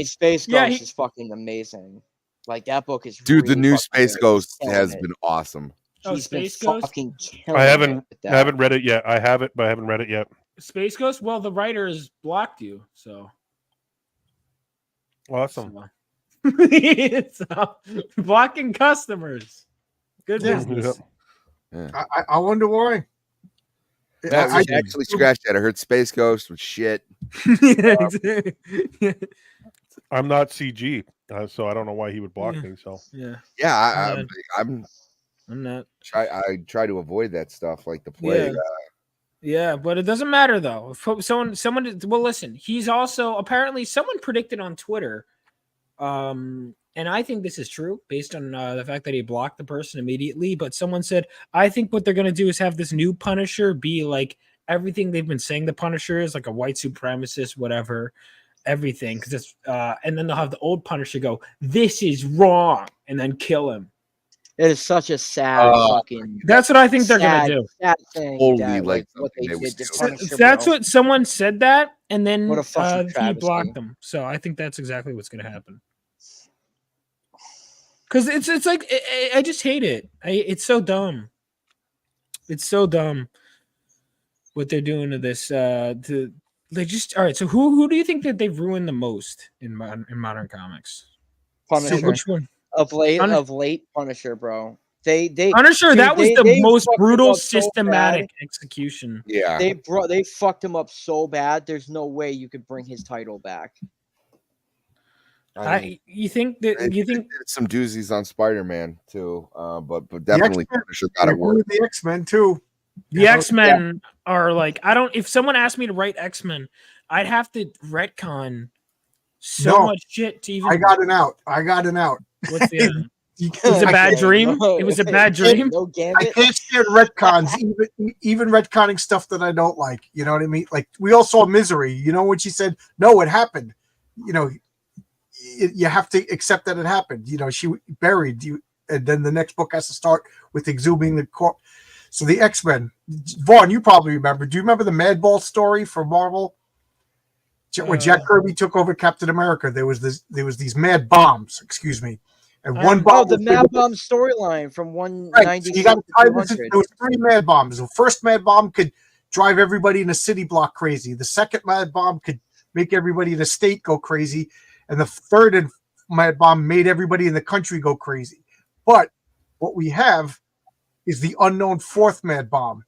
Space Ghost is fucking amazing. Like that book is dude. Really the new fucking Space Ghost has it. been awesome. He's Space been Ghost? fucking killing I it haven't with that. read it yet. I have it, but I haven't read it yet. Space Ghost? Well, the writer has blocked you, so Awesome. So, blocking customers. Good business. Yeah. I wonder why. I actually scratched that. I heard Space Ghost was shit. I'm not CG, so I don't know why he would block me. So I'm not. I try to avoid that stuff like the plague. Yeah, but it doesn't matter though. If someone, well, listen. He's also apparently someone predicted on Twitter, and I think this is true based on the fact that he blocked the person immediately. But someone said, I think what they're gonna do is have this new Punisher be like everything they've been saying the Punisher is, like a white supremacist, whatever, everything. Because it's and then they'll have the old Punisher go, "This is wrong," and then kill him. It is such a sad fucking. That's what I think they're gonna do. Sad thing. Totally like what they did to Punisher, that's bro. what someone said that, and then What a fucking he travesty. blocked them. So I think that's exactly what's gonna happen. Because it's like I just hate it. It's so dumb. It's so dumb what they're doing to this. They just all right. So who do you think that they've ruined the most in modern comics? Punisher. So which one? Of late, Punisher, bro. They Punisher. Dude, that was the they most fucked him brutal, up so systematic bad. execution. Yeah, they fucked him up so bad. There's no way you could bring his title back. You think that you think did some doozies on Spider-Man too, but definitely Punisher got it work. The X-Men too. The X-Men are like, I don't. If someone asked me to write X-Men, I'd have to retcon so much shit to even. I got an out. What's the end? It was a bad dream. It was a bad dream. I can't stand retcons, even retconning stuff that I don't like. You know what I mean? Like we all saw Misery. You know when she said, "No, it happened." You know, you have to accept that it happened. You know, she buried you, and then the next book has to start with exhuming the corpse. So the X-Men, Vaughn, you probably remember. Do you remember the Madball story for Marvel? When Jack Kirby took over Captain America, there was these mad bombs. Excuse me. And one bomb. the Mad Bomb storyline from Right. 190. So you got to tie this in. There was 3 Mad Bombs. The first Mad Bomb could drive everybody in a city block crazy. The second Mad Bomb could make everybody in the state go crazy. And the third Mad Bomb made everybody in the country go crazy. But what we have is the unknown 4th Mad Bomb.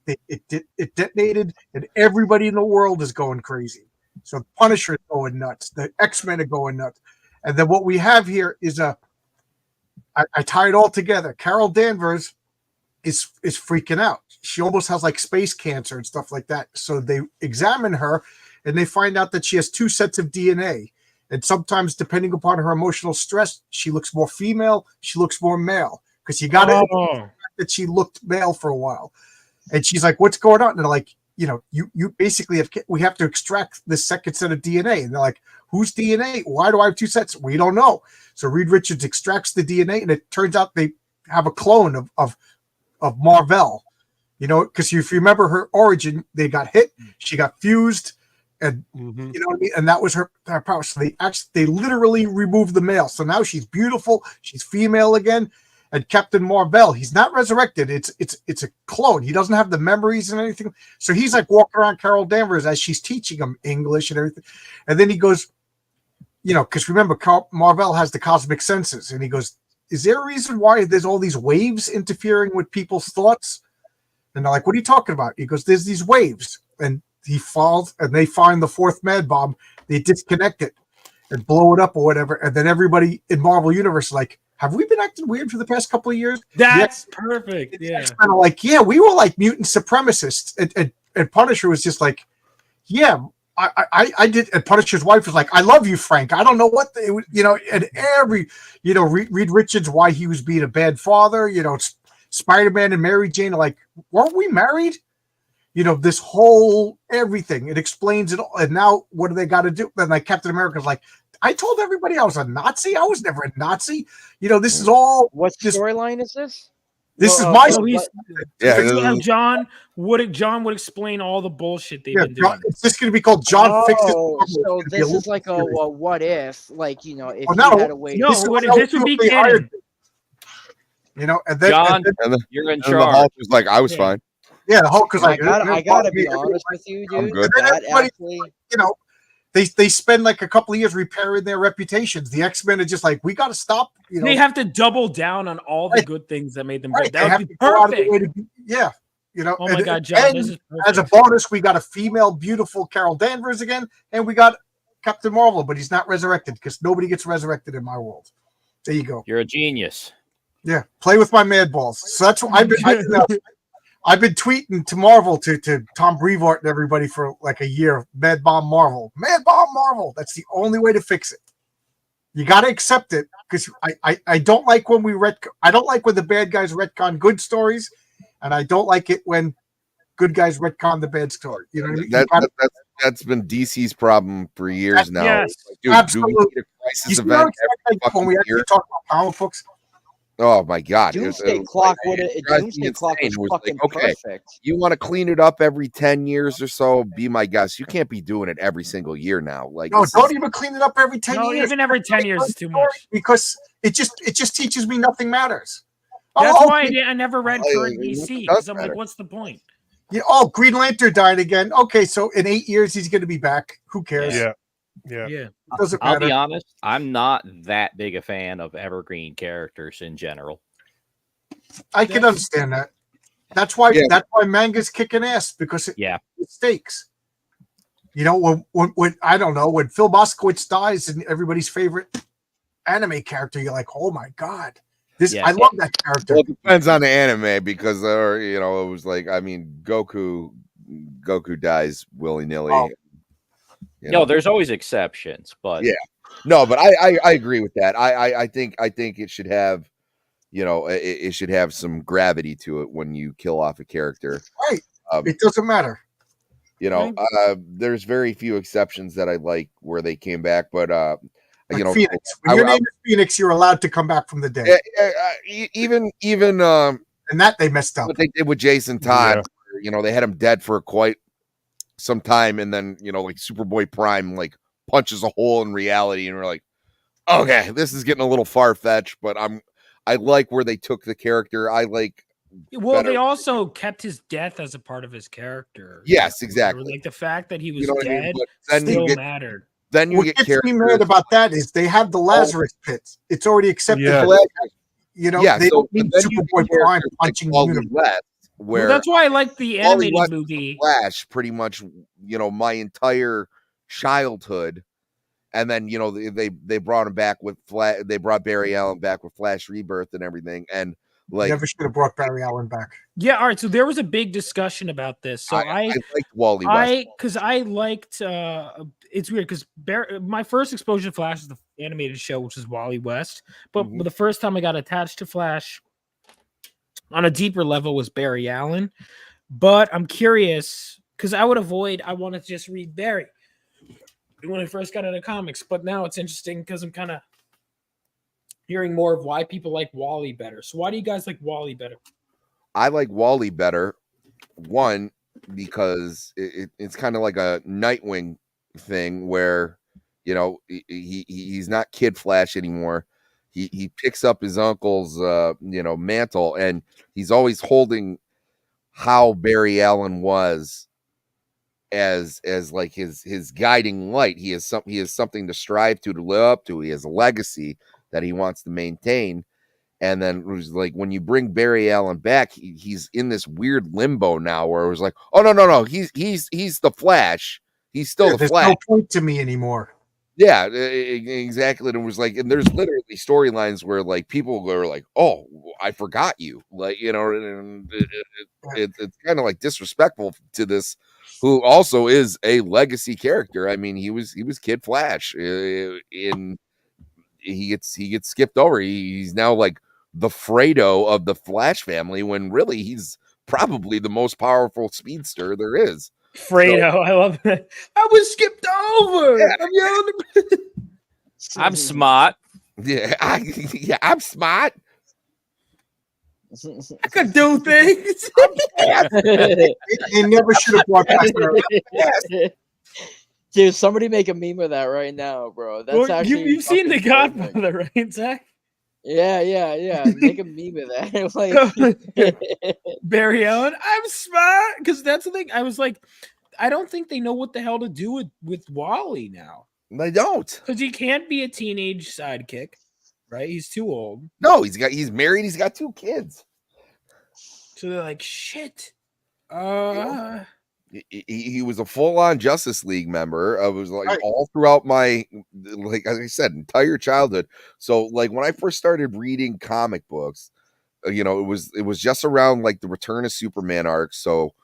It detonated, and everybody in the world is going crazy. So Punisher is going nuts. The X-Men are going nuts. And then what we have here is I tie it all together. Carol Danvers is freaking out. She almost has like space cancer and stuff like that. So they examine her, and they find out that she has 2 sets of DNA. And sometimes, depending upon her emotional stress, she looks more female, she looks more male. Because you got to that she looked male for a while. And she's like, what's going on? And they're like, you basically we have to extract this second set of DNA. And they're like, whose DNA? Why do I have 2 sets? We don't know. So Reed Richards extracts the DNA, and it turns out they have a clone of Marvel. Because if you remember her origin, they got hit, she got fused, and you know what I mean? And that was her power. So they literally removed the male. So now she's beautiful, she's female again. And Captain Marvel, he's not resurrected. It's a clone. He doesn't have the memories and anything. So he's like walking around Carol Danvers as she's teaching him English and everything. And then he goes, because remember, Marvel has the cosmic senses. And he goes, is there a reason why there's all these waves interfering with people's thoughts? And they're like, what are you talking about? He goes, there's these waves. And he falls, and they find the 4th Mad Bomb. They disconnect it and blow it up or whatever. And then everybody in Marvel Universe is like, have we been acting weird for the past couple of years? That's perfect. Yeah. It's kind of like, yeah, we were like mutant supremacists. And Punisher was just like, yeah, I did. And Punisher's wife was like, I love you, Frank. I don't know what, and Reed Richards, why he was being a bad father, Spider-Man and Mary Jane are like, weren't we married? This whole everything. It explains it all. And now what do they got to do? Then like Captain America's like, I told everybody I was a Nazi. I was never a Nazi. This is all. What storyline is this? This is my. John would explain all the bullshit they've been doing. It's just going to be called John Fixes. So this is like a what if, if you had a way. No, this would be canon. And then John, you're in charge. The Hulk was like, I was fine. Yeah, the Hulk was like, I gotta be honest with you, dude. That actually, they spend like a couple of years repairing their reputations. The X-Men are just like, we got to stop. They have to double down on all the good things that made them good. That would be perfect. Yeah. Oh my God, John, this is perfect. As a bonus, we got a female, beautiful Carol Danvers again, and we got Captain Marvel, but he's not resurrected because nobody gets resurrected in my world. There you go. You're a genius. Yeah, play with my mad balls. So that's what I've been tweeting to Marvel, to Tom Brevoort and everybody for like a year. Mad Bomb Marvel. That's the only way to fix it. You got to accept it, because I don't like when I don't like when the bad guys retcon good stories, and I don't like it when good guys retcon the bad story. You know what I mean? That's been DC's problem for years now. Yes, dude, absolutely. Do we need a crisis event when we actually talk about comic books. Oh my God! Doomsday Clock was fucking perfect. You want to clean it up every 10 years or so? Be my guest. You can't be doing it every single year now. Like, no, don't even clean it up every 10 years. Even every 10 years is too much. Because it just teaches me nothing matters. That's why I never read current DC, because I'm like, what's the point? Yeah. Green Lantern died again. Okay, so in 8 years he's going to be back. Who cares? Yeah. I'll be honest, I'm not that big a fan of evergreen characters in general. I can understand that. That's why manga's kicking ass, because it stakes. When I don't know, when Phil Moskowitz dies and everybody's favorite anime character, you're like, oh my God. I love that character. Well, it depends on the anime, because it was like, I mean, Goku dies willy-nilly. Oh. No, there's always exceptions, but but I agree with that. I think it should have, it should have some gravity to it when you kill off a character. Right. It doesn't matter. There's very few exceptions that I like where they came back, but Phoenix. When your name is Phoenix, you're allowed to come back from the dead. Even and that they messed up. What they did with Jason Todd, they had him dead for quite some time, and then like Superboy Prime like punches a hole in reality, and we're like, Okay, this is getting a little far fetched, but I like where they took the character. I like. Well, better. they also kept his death as a part of his character. Yes, exactly. Like the fact that he was You know what I mean? dead But then you still get- mattered. Then you What get gets me characters. mad about that is they have the Lazarus pits. It's already accepted. Yeah. that, you know, Yeah, they so don't need then you Superboy get characters Prime like punching the Wally universe. West, where Well, that's why I like the Wally animated West was movie. the Flash, pretty much, my entire childhood, and then they brought him back with they brought Barry Allen back with Flash Rebirth and everything, and like Never should have brought Barry Allen back. Yeah, all right. So there was a big discussion about this. So I liked Wally West. because I liked it's weird because my first exposure to Flash is the animated show, which is Wally West. But the first time I got attached to Flash on a deeper level was Barry Allen. But I'm curious because I wanted to just read Barry when I first got into comics. But now it's interesting because I'm kind of hearing more of why people like Wally better. So why do you guys like Wally better? I like Wally better. One, because it's kind of like a Nightwing thing where, he's not Kid Flash anymore. He picks up his uncle's, mantle, and he's always holding how Barry Allen was as like his guiding light. He has something to strive to live up to. He has a legacy that he wants to maintain. And then it was like when you bring Barry Allen back, he's in this weird limbo now where it was like, oh no, he's the Flash. He's still the there's Flash. no point to me anymore. Yeah, exactly. And it was like, and there's literally storylines where like people are like, oh, I forgot you, like, and it's kind of like disrespectful to this, who also is a legacy character. I mean, he was Kid Flash he gets skipped over. He's now like the Fredo of the Flash family when really he's probably the most powerful speedster there is. Fredo, I love it. I was skipped over. Yeah. I'm yelling. I'm smart. Yeah, I'm smart. I could do things. They never should have brought back her. Dude, somebody make a meme of that right now, bro. That's Well, actually you've seen The fucking perfect. Godfather, right, Zach? Yeah. Make a meme of that. Like Barry Allen, I'm smart. Because that's the thing. I was like, I don't think they know what the hell to do with Wally now. They don't. Because he can't be a teenage sidekick, right? He's too old. No, he's married. He's got 2 kids. So they're like, shit. He was a full-on Justice League member. I was like all throughout my, like as I said, entire childhood. So like when I first started reading comic books, it was just around like the Return of Superman arc. So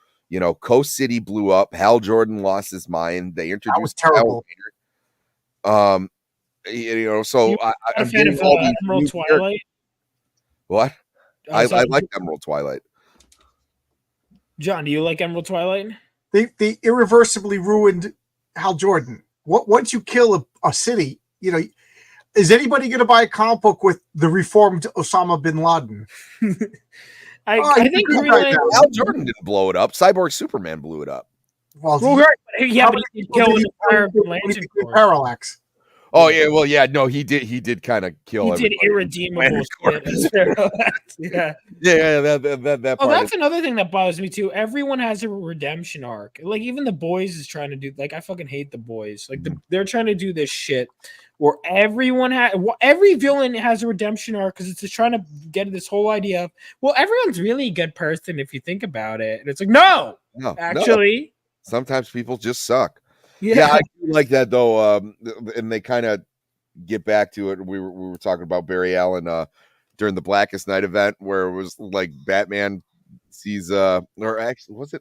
Coast City blew up. Hal Jordan lost his mind. They introduced That was terrible. So I'm getting all these Emerald new Twilight. characters. What? I like Emerald Twilight. John, do you like Emerald Twilight? They irreversibly ruined Hal Jordan. Once you kill a city, is anybody going to buy a comic book with the reformed Osama bin Laden? I think Hal Jordan didn't blow it up. Cyborg Superman blew it up. Well, but he did kill an entire Atlantic Corps. Parallax. Oh yeah, well yeah, no, he did kind of kill. He did irredeemable shit. Yeah. That Oh, part that's another thing that bothers me too. Everyone has a redemption arc. Like even the Boys is trying to do. Like I fucking hate the Boys. Like they're trying to do this shit where every villain has a redemption arc because it's just trying to get this whole idea of everyone's really a good person if you think about it. And it's like no, actually, sometimes people just suck. Yeah, I do like that though. And they kind of get back to it. We were talking about Barry Allen during the Blackest Night event where it was like Batman sees or actually was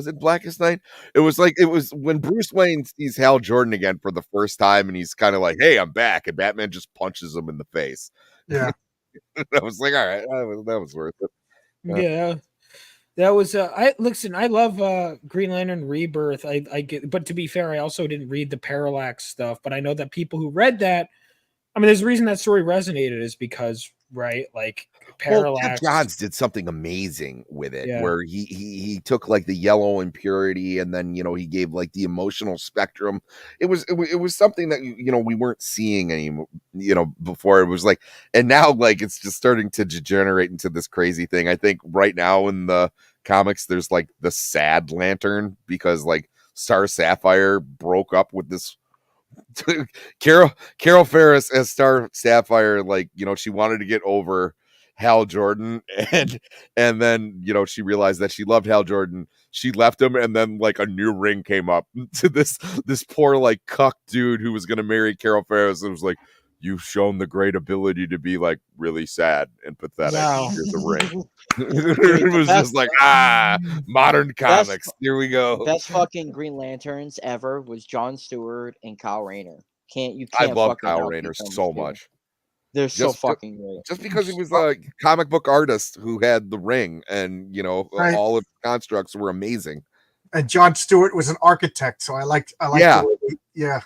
it Blackest Night? It was when Bruce Wayne sees Hal Jordan again for the first time and he's kind of like, hey, I'm back, and Batman just punches him in the face. Yeah. I was like, all right, that was worth it. Yeah. That was I love Green Lantern Rebirth. I get, but to be fair, I also didn't read the Parallax stuff, but I know that people who read that, I mean, there's a reason that story resonated is because, right, like Well, Parallax. Jeff Johns did something amazing with it, Yeah. where he took like the yellow impurity, and then he gave like the emotional spectrum. It was something that we weren't seeing anymore. Before it was like, and now like it's just starting to degenerate into this crazy thing. I think right now in the comics, there's like the sad Lantern because like Star Sapphire broke up with this. Carol Ferris as Star Sapphire, like she wanted to get over Hal Jordan, and then she realized that she loved Hal Jordan. She left him, and then like a new ring came up to this poor like cuck dude who was gonna marry Carol Ferris, and was like, "You've shown the great ability to be like really sad and pathetic. Wow. Here's a ring." It was just like modern comics. Here we go. Best fucking Green Lanterns ever was Jon Stewart and Kyle Rayner. I Can't love fucking Kyle help Rayner these so films, dude. much. They're so Just- fucking great. Just because he was a comic book artist who had the ring, and Right. all of the constructs were amazing. And Jon Stewart was an architect, so I liked Yeah. the way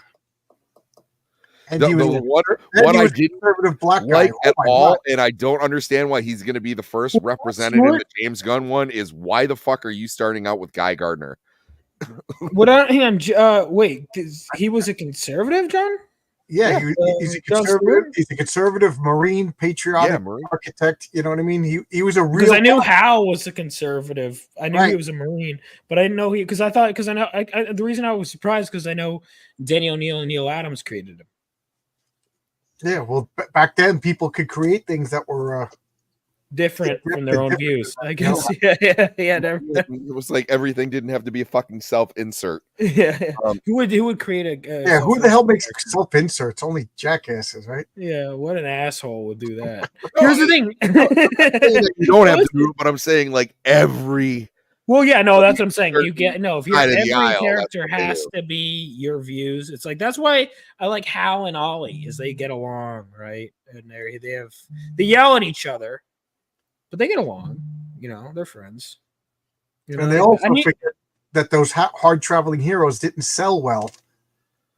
and The he was one he I was a didn't conservative black guy. like Oh at my all, God. and I don't understand why he's going to be the first representative in the James Gunn one, is why the fuck are you starting out with Guy Gardner? Hang on. Wait, he was a conservative, John? Yeah, he's a Jon conservative. Stewart? He's a conservative Marine, patriotic Yeah, Marine. architect. You know what I mean? He was a Because real. I knew Hal was a conservative. I knew he Right. was a Marine, but I didn't know because I know the reason I was surprised because I know Danny O'Neill and Neil Adams created him. Yeah, well, back then people could create things that were Different from their own views, I guess. No. Yeah. It was like everything didn't have to be a fucking self-insert. Yeah. Who would create a? Yeah, who the hell makes self-inserts? Only jackasses, right? Yeah, what an asshole would do that. Here's the thing. You don't have to do it, but I'm saying like every. Well, yeah, no, that's what I'm saying. You get if Side of the every aisle, character that's what they has do. to be your views. It's like that's why I like Hal and Ollie is they get along, right? And they yell at each other, but they get along. They're friends. And they also forget that those hard traveling heroes didn't sell well,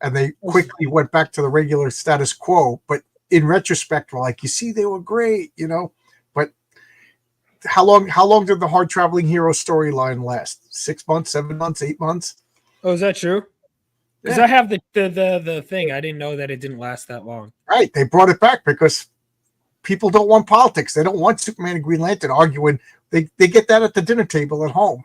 and they quickly went back to the regular status quo. But in retrospect, we're like, you see, they were great, But how long did the hard traveling hero storyline last? 6 months, 7 months, 8 months? Oh, is that true? Because Yeah. I have the thing. I didn't know that it didn't last that long. Right, they brought it back because people don't want politics. They don't want Superman and Green Lantern arguing. They get that at the dinner table at home.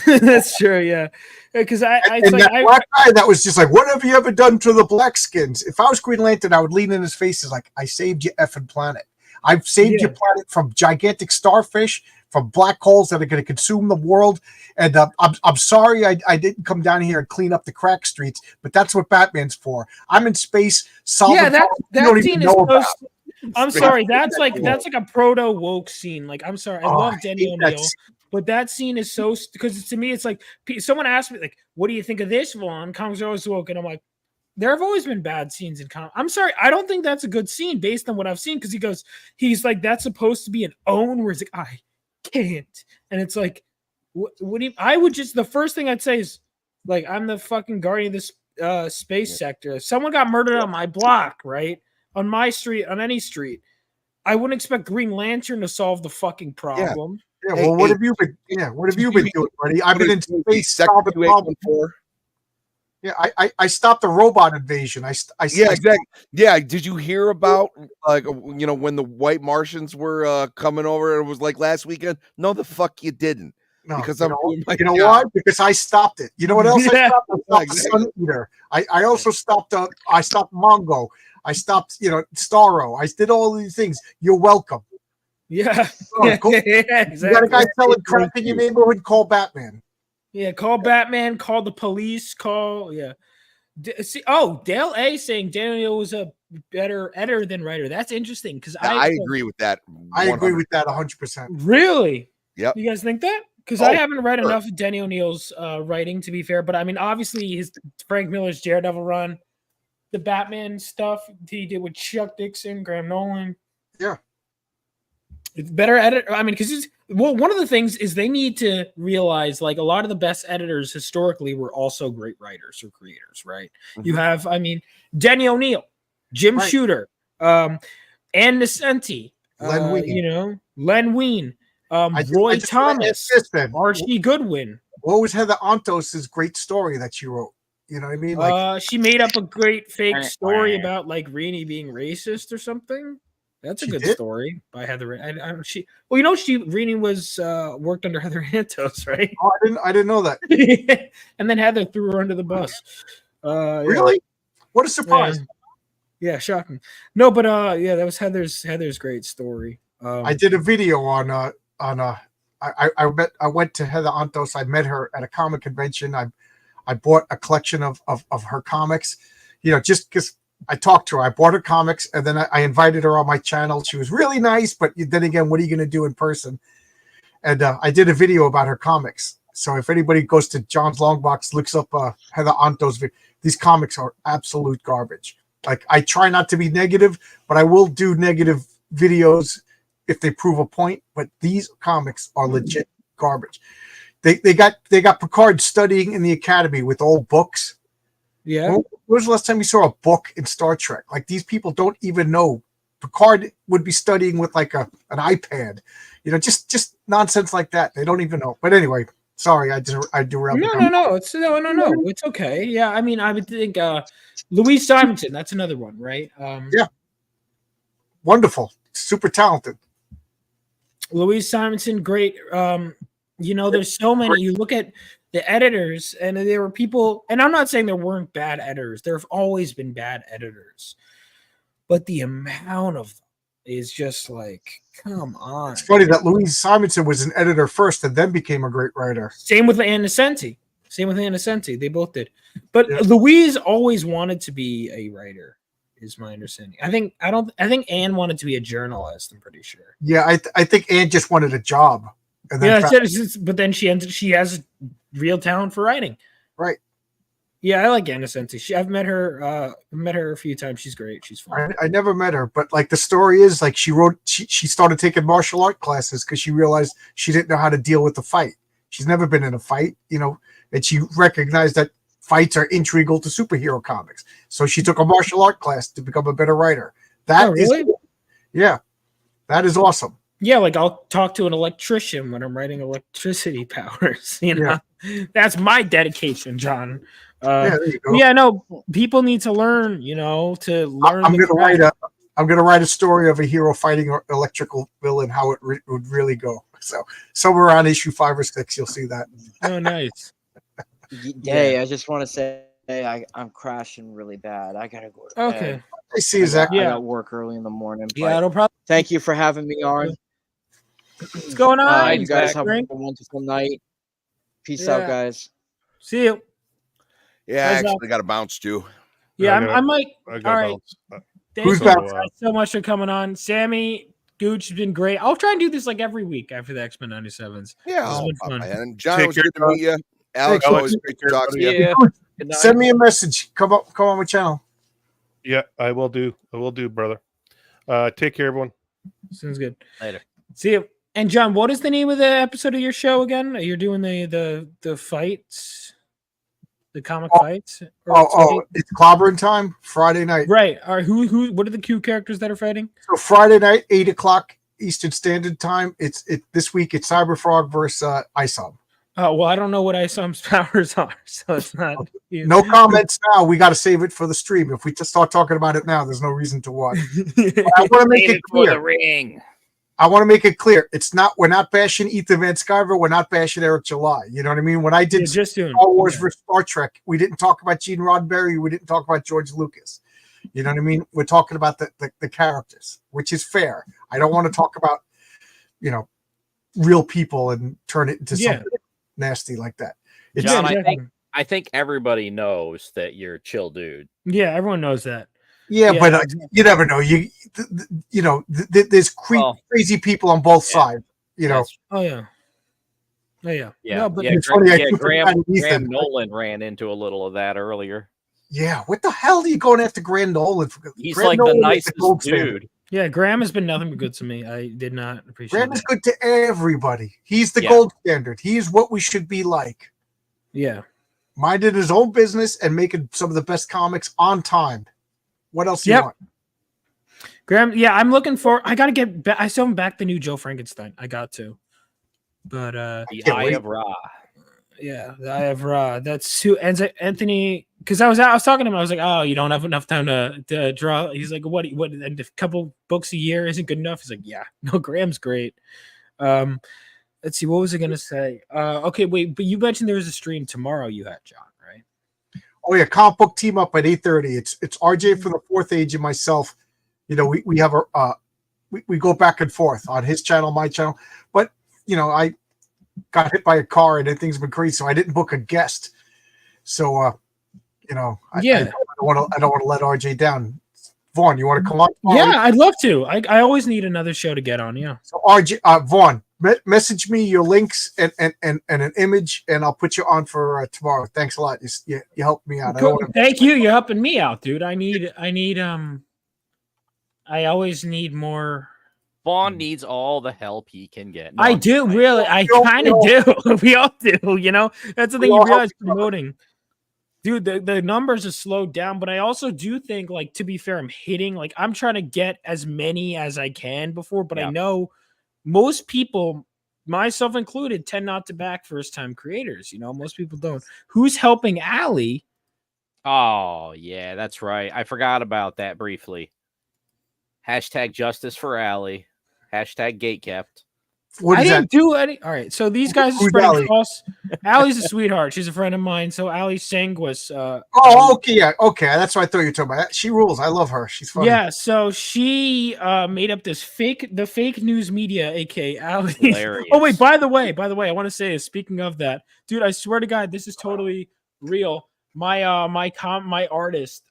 That's true, yeah. Because And that black guy that was just like, what have you ever done to the black skins? If I was Green Lantern, I would lean in his face and like, I saved your effing planet. I've saved your planet from gigantic starfish, from black holes that are going to consume the world. And I'm sorry I didn't come down here and clean up the crack streets, but that's what Batman's for. I'm in space solving problems you don't even know about. I'm sorry, that's like a proto woke scene. Like, I'm sorry, I love Danny hate that O'Neill, scene. but that scene is so because to me it's like someone asked me like, "What do you think of this, Vaughn?" Comics are always woke, and I'm like, there have always been bad scenes in comics. I'm sorry, I don't think that's a good scene based on what I've seen because he's like that's supposed to be an own where he's like I can't, and it's like what do you? I would just the first thing I'd say is like I'm the fucking guardian of this space sector. If someone got murdered on my block, right? On my street, on any street, I wouldn't expect Green Lantern to solve the fucking problem. Yeah, well, what have you been? Yeah, what have you been doing, buddy? I've been in space solving problems. Yeah, I stopped the robot invasion. I Exactly. Yeah, did you hear about when the white Martians were coming over? It was like last weekend. No, the fuck you didn't. No, because you I'm know, doing my you know job. why? Because I stopped it. You know what else I stopped? I stopped Exactly. the Sun Eater. I also stopped I stopped Mongo. I stopped, Starro. I did all these things. You're welcome. Yeah. Cool. Exactly. You got a guy selling crap in your neighborhood, call Batman. Yeah, call Batman, call the police, call Dale A saying Daniel was a better editor than writer. That's interesting because I agree with that. I agree 100%. with that 100%. Really? Yep. You guys think that? Because Oh, I haven't read sure. enough of Denny O'Neill's writing to be fair, but I mean, obviously his Frank Miller's Daredevil run, the Batman stuff he did with Chuck Dixon, Graham Nolan. Yeah. It's better editor. I mean, because one of the things is they need to realize like a lot of the best editors historically were also great writers or creators, right? Mm-hmm. You have, I mean, Denny O'Neill, Jim Right. Shooter, Ann Nesenti, Len Wein. Len Wein, Roy Thomas, Archie Goodwin. What was Heather Antos's great story that she wrote? You know what I mean? Like She made up a great fake story about like Rini being racist or something. That's a good story by Heather. Rini was worked under Heather Antos, right? Oh, I didn't know that. And then Heather threw her under the bus. Really? What a surprise! Yeah, shocking. No, but that was Heather's great story. I did a video on I went to Heather Antos. I met her at a comic convention. I bought a collection of her comics, just because I talked to her. I bought her comics, and then I invited her on my channel. She was really nice, but then again, what are you going to do in person? And I did a video about her comics. So if anybody goes to John's Longbox, looks up Heather Antos, these comics are absolute garbage. Like, I try not to be negative, but I will do negative videos if they prove a point. But these comics are legit garbage. They got Picard studying in the academy with old books. Yeah. When was the last time you saw a book in Star Trek? Like, these people don't even know. Picard would be studying with like an iPad, just nonsense like that. They don't even know. But anyway, sorry, I derailed. No. It's okay. Yeah, I mean, I would think Louise Simonson. That's another one, right? Yeah. Wonderful, super talented. Louise Simonson, great. There's so many. You look at the editors, and there were people, and I'm not saying there weren't bad editors. There have always been bad editors, but the amount of is just like, come on. It's funny that Louise Simonson was an editor first and then became a great writer. Same with Ann Nesenti. They both did. But Louise always wanted to be a writer, is my understanding. I think Anne wanted to be a journalist, I'm pretty sure. Yeah, I think Anne just wanted a job. And then but then she has real talent for writing. Right. Yeah, I like Ann Nesenti. I've met her a few times. She's great. She's fun. I never met her, but like the story is like she started taking martial art classes because she realized she didn't know how to deal with the fight. She's never been in a fight, and she recognized that fights are integral to superhero comics. So she took a martial art class to become a better writer. That is awesome. Yeah, like I'll talk to an electrician when I'm writing electricity powers. That's my dedication, John. There you go. Yeah, no, people need to learn. To learn. I'm gonna write a story of a hero fighting an electrical villain, how it would really go. So somewhere around issue 5 or 6, you'll see that. Oh, nice. Hey, I just want to say I'm crashing really bad. I gotta go to bed. Okay. I see you, Zach. I got work early in the morning. Yeah, no problem. Thank you for having me on. What's going on? You guys have a wonderful night. Peace out, guys. See you. Yeah, I actually got to bounce too. Yeah, I might. I All right. Who's Thank back? you so much for coming on, Sammy. Gooch has been great. I'll try and do this like every week after the X-Men 97s. Yeah, this has been fun. And John, it was good to meet you. Alex, always great to talk to you. Yeah. Send me a message. Come on my channel. Yeah, I will do, brother. Take care, everyone. Sounds good. Later. See you. And John, what is the name of the episode of your show again? You're doing the fights, the comic fights. It's clobbering time Friday night. Right. All right. Who? What are the Q characters that are fighting? So Friday night, 8:00 Eastern Standard Time. This week. It's Cyberfrog versus Isom. Oh well, I don't know what Isom's powers are, so it's not. No comments now. We got to save it for the stream. If we just start talking about it now, there's no reason to watch. I want to make it clear. The ring. I want to make it clear. We're not bashing Ethan Van Sciver. We're not bashing Eric July. You know what I mean? When I did Star Wars versus Star Trek, we didn't talk about Gene Roddenberry. We didn't talk about George Lucas. You know what I mean? We're talking about the characters, which is fair. I don't want to talk about, real people and turn it into something nasty like that. John, I think everybody knows that you're a chill dude. Yeah, everyone knows that. Yeah, but you never know. There's crazy people on both sides. Oh yeah. Yeah. No, but it's funny. Graham Nolan ran into a little of that earlier. Yeah, what the hell are you going after Graham Nolan for? He's like the nicest dude. Yeah, Graham has been nothing but good to me. I did not appreciate Graham is good to everybody. He's the gold standard. He's what we should be like. Yeah. Minded his own business and making some of the best comics on time. What else do you want? Graham, yeah, I'm looking for. I gotta get back. I still haven't back the new Joe Frankenstein. I got to, but The Eye of Ra. yeah, the Eye of Ra. That's who Anthony. Because I was talking to him. I was like, oh, you don't have enough time to draw. He's like, what? And a couple books a year isn't good enough. He's like, yeah, no, Graham's great. Let's see, what was I gonna say? Okay, wait, but you mentioned there was a stream tomorrow. You had, John, right? Oh yeah, comic book team up at 8:30. It's RJ from the Fourth Age and myself. You know, we have we go back and forth on his channel, my channel. But you know, I got hit by a car and things have been crazy, so I didn't book a guest. So you know, I don't want to let RJ down. Vaughn, you want to come on? Yeah, I'd love to. I always need another show to get on. Yeah. So RJ, Vaughn, message me your links and an image, and I'll put you on for tomorrow. Thanks a lot. You helped me out. Thank you. You're helping me out, dude. I always need more. Vaughn needs all the help he can get. No, I do, really. I kind of do. We all do, you know? That's the thing you realize promoting. Dude, the numbers are slowed down, but I also do think, like, to be fair, I'm trying to get as many as I can before, but I know most people, myself included, tend not to back first-time creators. You know, most people don't. Who's helping Allie? Oh, yeah, that's right. I forgot about that briefly. Hashtag justice for Allie. Hashtag gatekept. I didn't do any. All right, so these guys are spreading false. Allie's a sweetheart. She's a friend of mine. So Allie Sanguis. Okay, yeah, okay. That's what I thought you were talking about. She rules. I love her. She's funny. Yeah, so she made up this fake news media, aka Allie. Hilarious. Oh wait, by the way, I want to say, speaking of that, dude, I swear to God, this is totally real. My artist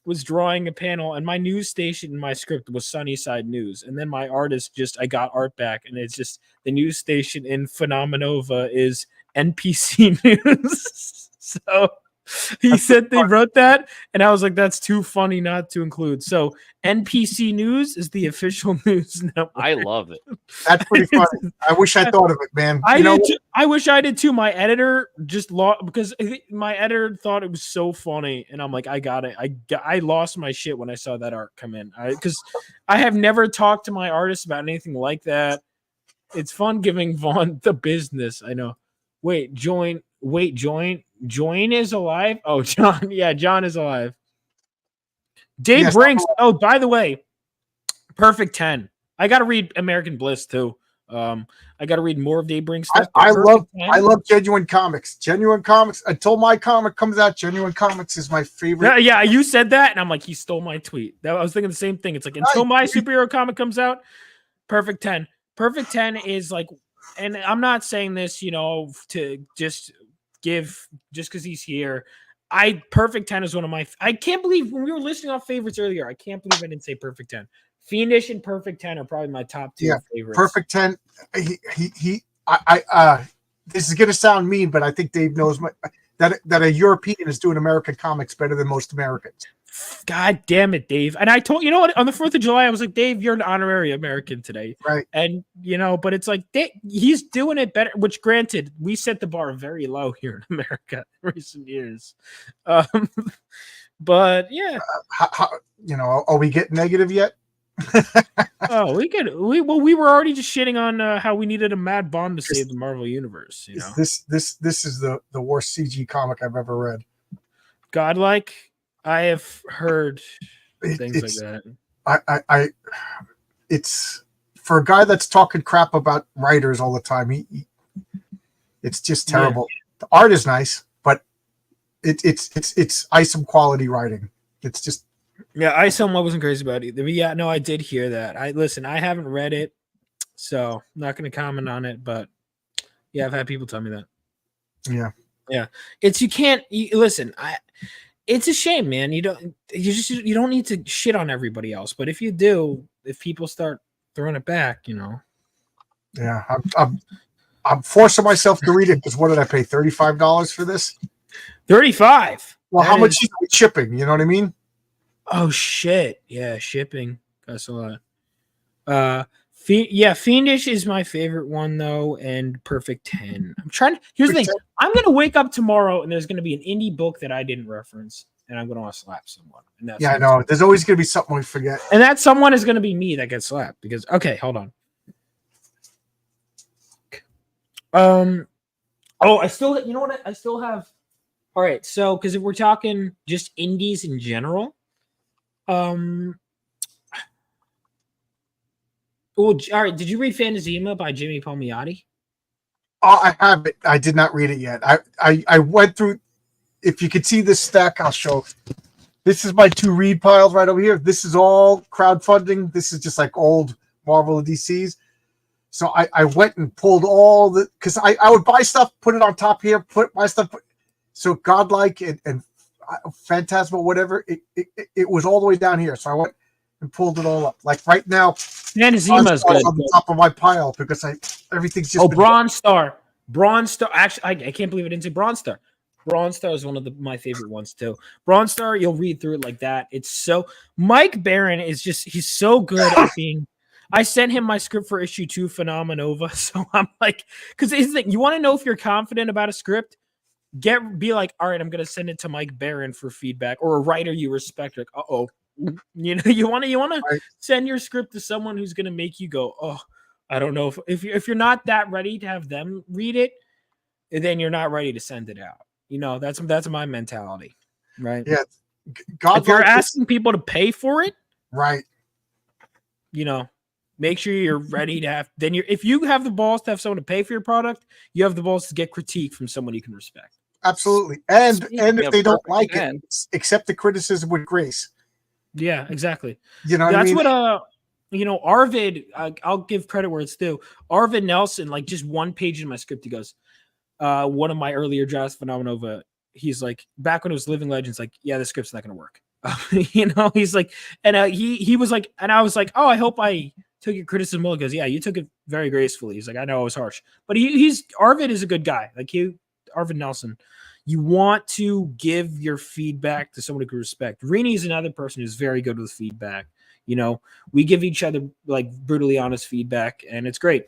was drawing a panel, and my news station in my script was Sunnyside News, and then my artist I got art back, and it's just the news station in Phenomenova is NPC News. So he said they wrote that, and I was like, that's too funny not to include. So NPC News is the official news network. I love it. That's pretty funny. I wish I thought of it, man. I wish I did too. My editor just lost, because my editor thought it was so funny, and I'm like, I got it. I lost my shit when I saw that art come in, because I have never talked to my artist about anything like that. It's fun giving Vaughn the business. I know. Join is alive. Oh, John. Yeah, John is alive. Dave Brinks. Oh, by the way, Perfect 10. I got to read American Bliss too. I got to read more of Dave Brinks stuff. I love Genuine Comics. Genuine Comics. Until my comic comes out, Genuine Comics is my favorite. Yeah, you said that, and I'm like, he stole my tweet. I was thinking the same thing. It's like, until my superhero comic comes out, Perfect 10. Perfect 10 is like, and I'm not saying this, you know, to just because he's here. Perfect 10 is one of my. I can't believe when we were listing off favorites earlier, I can't believe I didn't say Perfect 10. Fiendish and Perfect 10 are probably my top two favorites. Perfect 10. This is gonna sound mean, but I think Dave knows that a European is doing American comics better than most Americans. God damn it, Dave. And I told, you know what, on the 4th of July, I was like, Dave, you're an honorary American today. Right. And, you know, but it's like, he's doing it better, which granted, we set the bar very low here in America in recent years. But yeah. You know, are we getting negative yet? Oh, we were already just shitting on how we needed a Mad Bond to save the Marvel Universe. You know? This is the worst CG comic I've ever read. Godlike. I have heard things like that. It's for a guy that's talking crap about writers all the time. It's just terrible. Yeah. The art is nice, but it's Isom quality writing. It's just. Yeah, Isom I wasn't crazy about either. But yeah, no, I did hear that. I haven't read it, so I'm not going to comment on it. But yeah, I've had people tell me that. Yeah. Listen. It's a shame, man. You don't need to shit on everybody else. But if you do, if people start throwing it back, you know. Yeah, I'm forcing myself to read it because what did I pay? $35 for this? $35. Well, how much is shipping? You know what I mean? Oh shit! Yeah, shipping. That's a lot. Fiendish is my favorite one though, and Perfect 10. Here's the thing. I'm gonna wake up tomorrow and there's gonna be an indie book that I didn't reference, and I'm going to want to slap someone. And that's Yeah, I know. There's always going to be something we forget. And that someone is going to be me that gets slapped because, okay, hold on. Oh, I still, you know what? I still have. All right. So, because if we're talking just indies in general, well, all right. Did you read Fantasima by Jimmy Palmiotti? Oh, I have it. I did not read it yet. I went through. If you could see this stack, I'll show. This is my 2 read piles right over here. This is all crowdfunding. This is just like old Marvel and DCs. So I went and pulled all the, because I would buy stuff, put it on top here, put my stuff. So Godlike and Phantasma, whatever, it was all the way down here. So I went and pulled it all up. Like right now, Fantasima is good on the top of my pile because everything's just. Oh, Bronze Star. Actually, I can't believe I didn't say Bronze Star. Bronze Star is one of my favorite ones too. Bronze Star, you'll read through it like that. It's so Mike Barron is just he's so good at being. I sent him my script for issue 2, Phenomenova. So I'm like, because you want to know if you're confident about a script, be like, all right, I'm gonna send it to Mike Barron for feedback, or a writer you respect. Like, you know, you want to send your script to someone who's gonna make you go, oh, I don't know if you're not that ready to have them read it, then you're not ready to send it out. You know, that's my mentality, right? Yeah. If you're asking people to pay for it, right? You know, make sure you're ready to have. Then if you have the balls to have someone to pay for your product, you have the balls to get critique from someone you can respect. Absolutely, and if they don't like it, accept the criticism with grace. Yeah, exactly. You know, that's what I mean? You know, Arvid. I'll give credit where it's due. Arvid Nelson, like just one page in my script, he goes. One of my earlier drafts, Phenomenova, he's like, back when it was Living Legends, like, yeah, the script's not going to work. You know, he's like, and he was like, and I was like, oh, I hope I took your criticism well. He goes, yeah, you took it very gracefully. He's like, I know I was harsh, but Arvid is a good guy. Like Arvid Nelson, you want to give your feedback to someone who can respect. Rini is another person who's very good with feedback. You know, we give each other like brutally honest feedback, and it's great.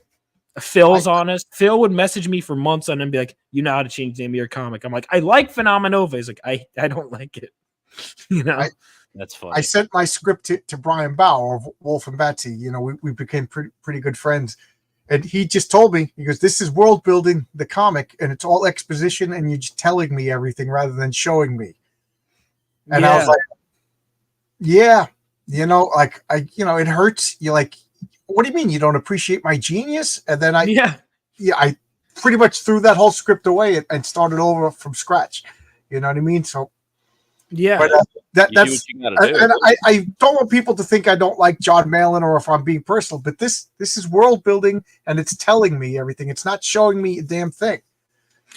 Phil's honest. Phil would message me for months on and be like, you know how to change the name of your comic. I'm like, I like Phenomenova. He's like, I don't like it. You know, that's funny. I sent my script to Brian Bow of Wolf and Batsy. You know, we became pretty good friends. And he just told me, he goes, this is world building, the comic, and it's all exposition, and you're just telling me everything rather than showing me. And I was like, yeah, you know, like it hurts. You're like, what do you mean you don't appreciate my genius? And then I pretty much threw that whole script away and started over from scratch. You know what I mean? So yeah, but that's and I don't want people to think I don't like John Malin or if I'm being personal, but this is world building and it's telling me everything. It's not showing me a damn thing.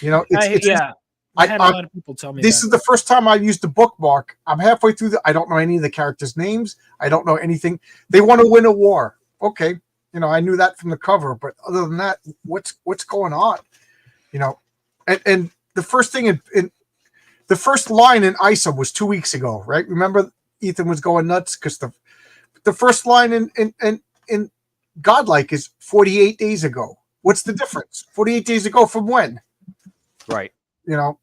You know, I had a lot of people tell me this is the first time I've used the bookmark. I'm halfway through I don't know any of the characters' names. I don't know anything. They want to win a war. Okay, you know, I knew that from the cover, but other than that, what's going on? You know, and the first thing in the first line in ISA was 2 weeks ago, right? Remember, Ethan was going nuts because the first line in Godlike is 48 days ago. What's the difference? 48 days ago from when? Right. You know.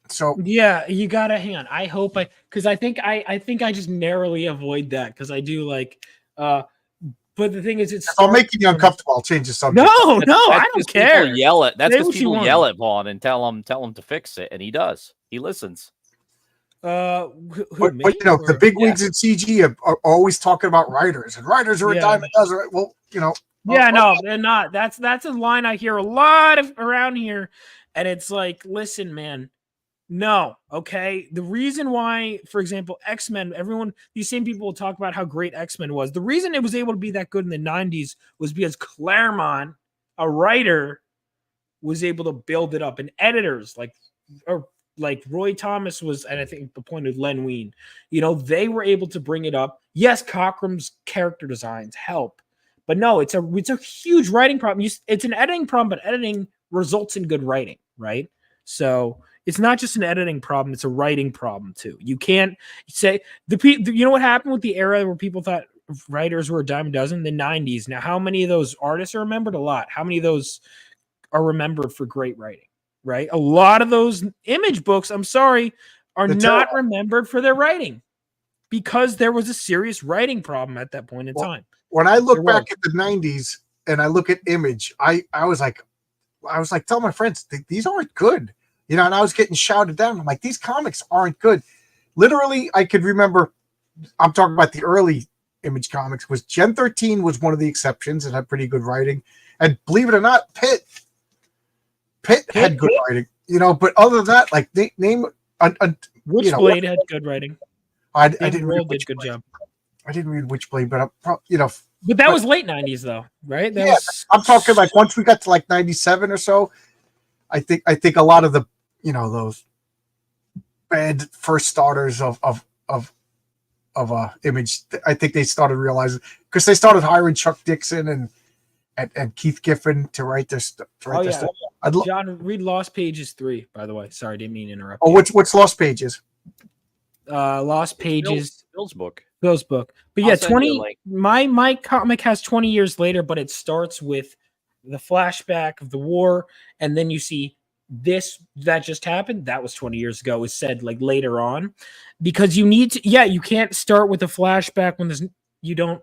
So yeah, you gotta hang on. I hope because I think I just narrowly avoid that because I do like but the thing is, I'll make you uncomfortable. I'll change the subject. No, I don't care. That's because people yell at Vaughn and tell him to fix it, and he does. He listens. But you know, the big wigs in CG are always talking about writers, and writers are a dime a dozen. Well, you know. No, they're not. That's a line I hear a lot of around here, and it's like, listen, man. No, okay. The reason why, for example, X-Men, these same people will talk about how great X-Men was. The reason it was able to be that good in the 90s was because Claremont, a writer, was able to build it up. And editors like Roy Thomas was, and I think appointed Len Wein, you know, they were able to bring it up. Yes, Cockrum's character designs help, but no, it's a huge writing problem. It's an editing problem, but editing results in good writing, right? So it's not just an editing problem; it's a writing problem too. You can't say you know what happened with the era where people thought writers were a dime a dozen? The 90s. Now, how many of those artists are remembered? A lot. How many of those are remembered for great writing? Right? A lot of those Image books. I'm sorry, are They're not terrible. remembered for their writing because there was a serious writing problem at that point in time. When I There look was. back at the 90s and I look at Image, I was like, tell my friends, these aren't good. You know, and I was getting shouted down. I'm like, these comics aren't good. Literally, I could remember, I'm talking about the early Image comics, was Gen 13 was one of the exceptions and had pretty good writing. And believe it or not, Pitt had good writing, you know, but other than that, like name Witchblade had good writing. I didn't read did good job. I didn't read Witchblade, but you know, but that was late 90s though, right? That yeah, was... I'm talking like once we got to like 97 or so, I think a lot of the, you know, those bad first starters of Image, I think they started realizing, because they started hiring Chuck Dixon and Keith Giffen to write their stuff. John, read Lost Pages 3, by the way. Sorry, didn't mean to interrupt. Oh, what's Lost Pages? Lost Pages. Bill's book. Bill's book. But yeah, 20. My comic has 20 years later, but it starts with the flashback of the war, and then you see this that just happened. That was 20 years ago. Is said like later on, because you need to. Yeah, you can't start with a flashback when there's you don't.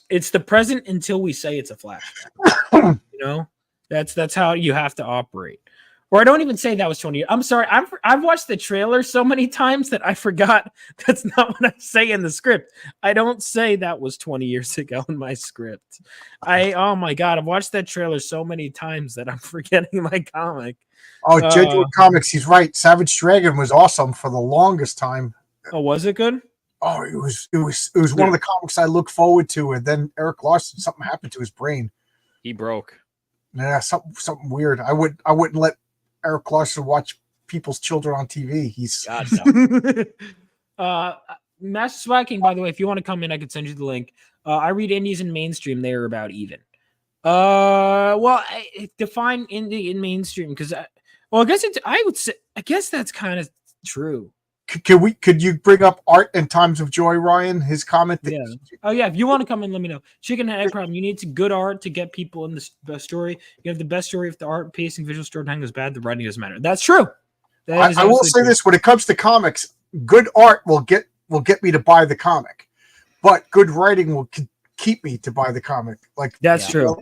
It's the present until we say it's a flashback. You know, that's how you have to operate. Or I don't even say that was 20 years. I'm sorry. I've watched the trailer so many times that I forgot that's not what I say in the script. I don't say that was 20 years ago in my script. Oh my God, I've watched that trailer so many times that I'm forgetting my comic. Oh, Genuine Comics, he's right. Savage Dragon was awesome for the longest time. Oh, was it good? Oh, it was one of the comics I looked forward to, and then Eric Larson, something happened to his brain. He broke. Yeah, something weird. I wouldn't let Eric Larson watch people's children on TV. He's God, no. Master Swag King, by the way, if you want to come in, I could send you the link. I read indies and mainstream. They are about even. Well, define indie and mainstream, because I guess that's kind of true. Could you bring up Art and Times of Joy, Ryan? His comment. Yeah. Oh yeah. If you want to come in, let me know. Chicken and egg problem. You need good art to get people in the story. You have the best story if the art, pacing, visual storytelling is bad. The writing doesn't matter. That's true. I will say this: when it comes to comics, good art will get me to buy the comic, but good writing will keep me to buy the comic. Like that's true. Know,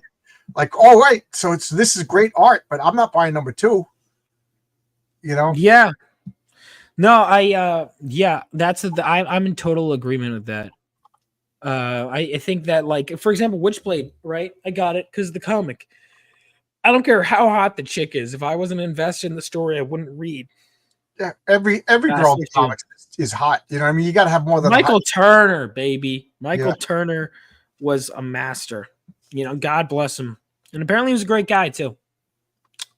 like, all right, so this is great art, but I'm not buying number 2. You know? Yeah. No, I'm in total agreement with that. I think that, like, for example, Witchblade, right? I got it because the comic. I don't care how hot the chick is. If I wasn't invested in the story, I wouldn't read. Yeah, every girl in comics is hot. You know what I mean? You got to have more than Michael Turner, baby. Michael Turner was a master. You know, God bless him. And apparently he was a great guy, too.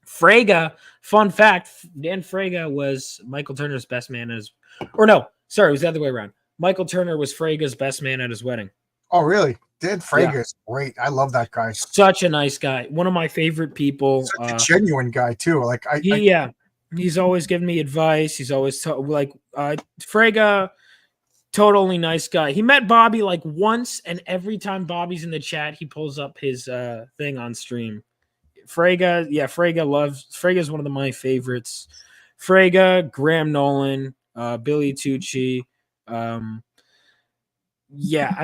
Frege, fun fact, Dan Frege was Michael Turner's best man it was the other way around. Michael Turner was Frege's best man at his wedding. Oh, really? Dan Frege is great. I love that guy. Such a nice guy. One of my favorite people. Such a genuine guy, too. Like he's always given me advice. He's always Frege, totally nice guy. He met Bobby like once, and every time Bobby's in the chat, he pulls up his thing on stream. Frege is one of my favorites. Frege, Graham Nolan, Billy Tucci. I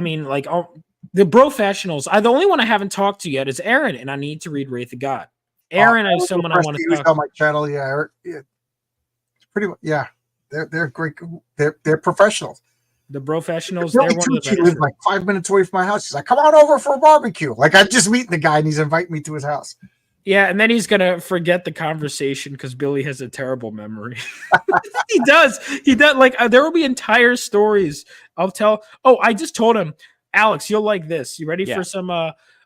mean, like the professionals. The only one I haven't talked to yet is Aaron, and I need to read Wraith of God. Aaron is someone I want to talk to. On my channel, pretty much. Yeah, they're great. They're professionals. The professionals. Billy Tucci lives like 5 minutes away from my house. He's like, "Come on over for a barbecue." Like, I'm just meeting the guy, and he's inviting me to his house. Yeah, and then he's gonna forget the conversation because Billy has a terrible memory. He does. Like, there will be entire stories. I'll tell. Oh, I just told him, Alex, you'll like this. You ready for some?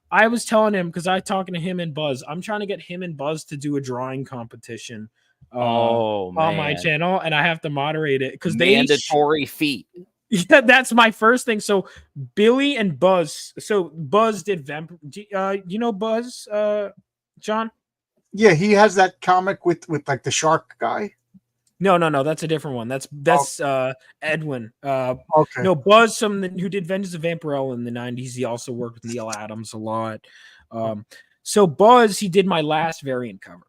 I was telling him because I talking to him and Buzz. I'm trying to get him and Buzz to do a drawing competition. On my channel, and I have to moderate it because they mandatory feat. Yeah, that's my first thing. So Billy and Buzz. So Buzz did you know Buzz, John? Yeah, he has that comic with like the shark guy. No, that's a different one. That's Edwin. Okay. No, Buzz, who did Vengeance of Vampirella in the 90s. He also worked with Neil Adams a lot. So Buzz, he did my last variant cover.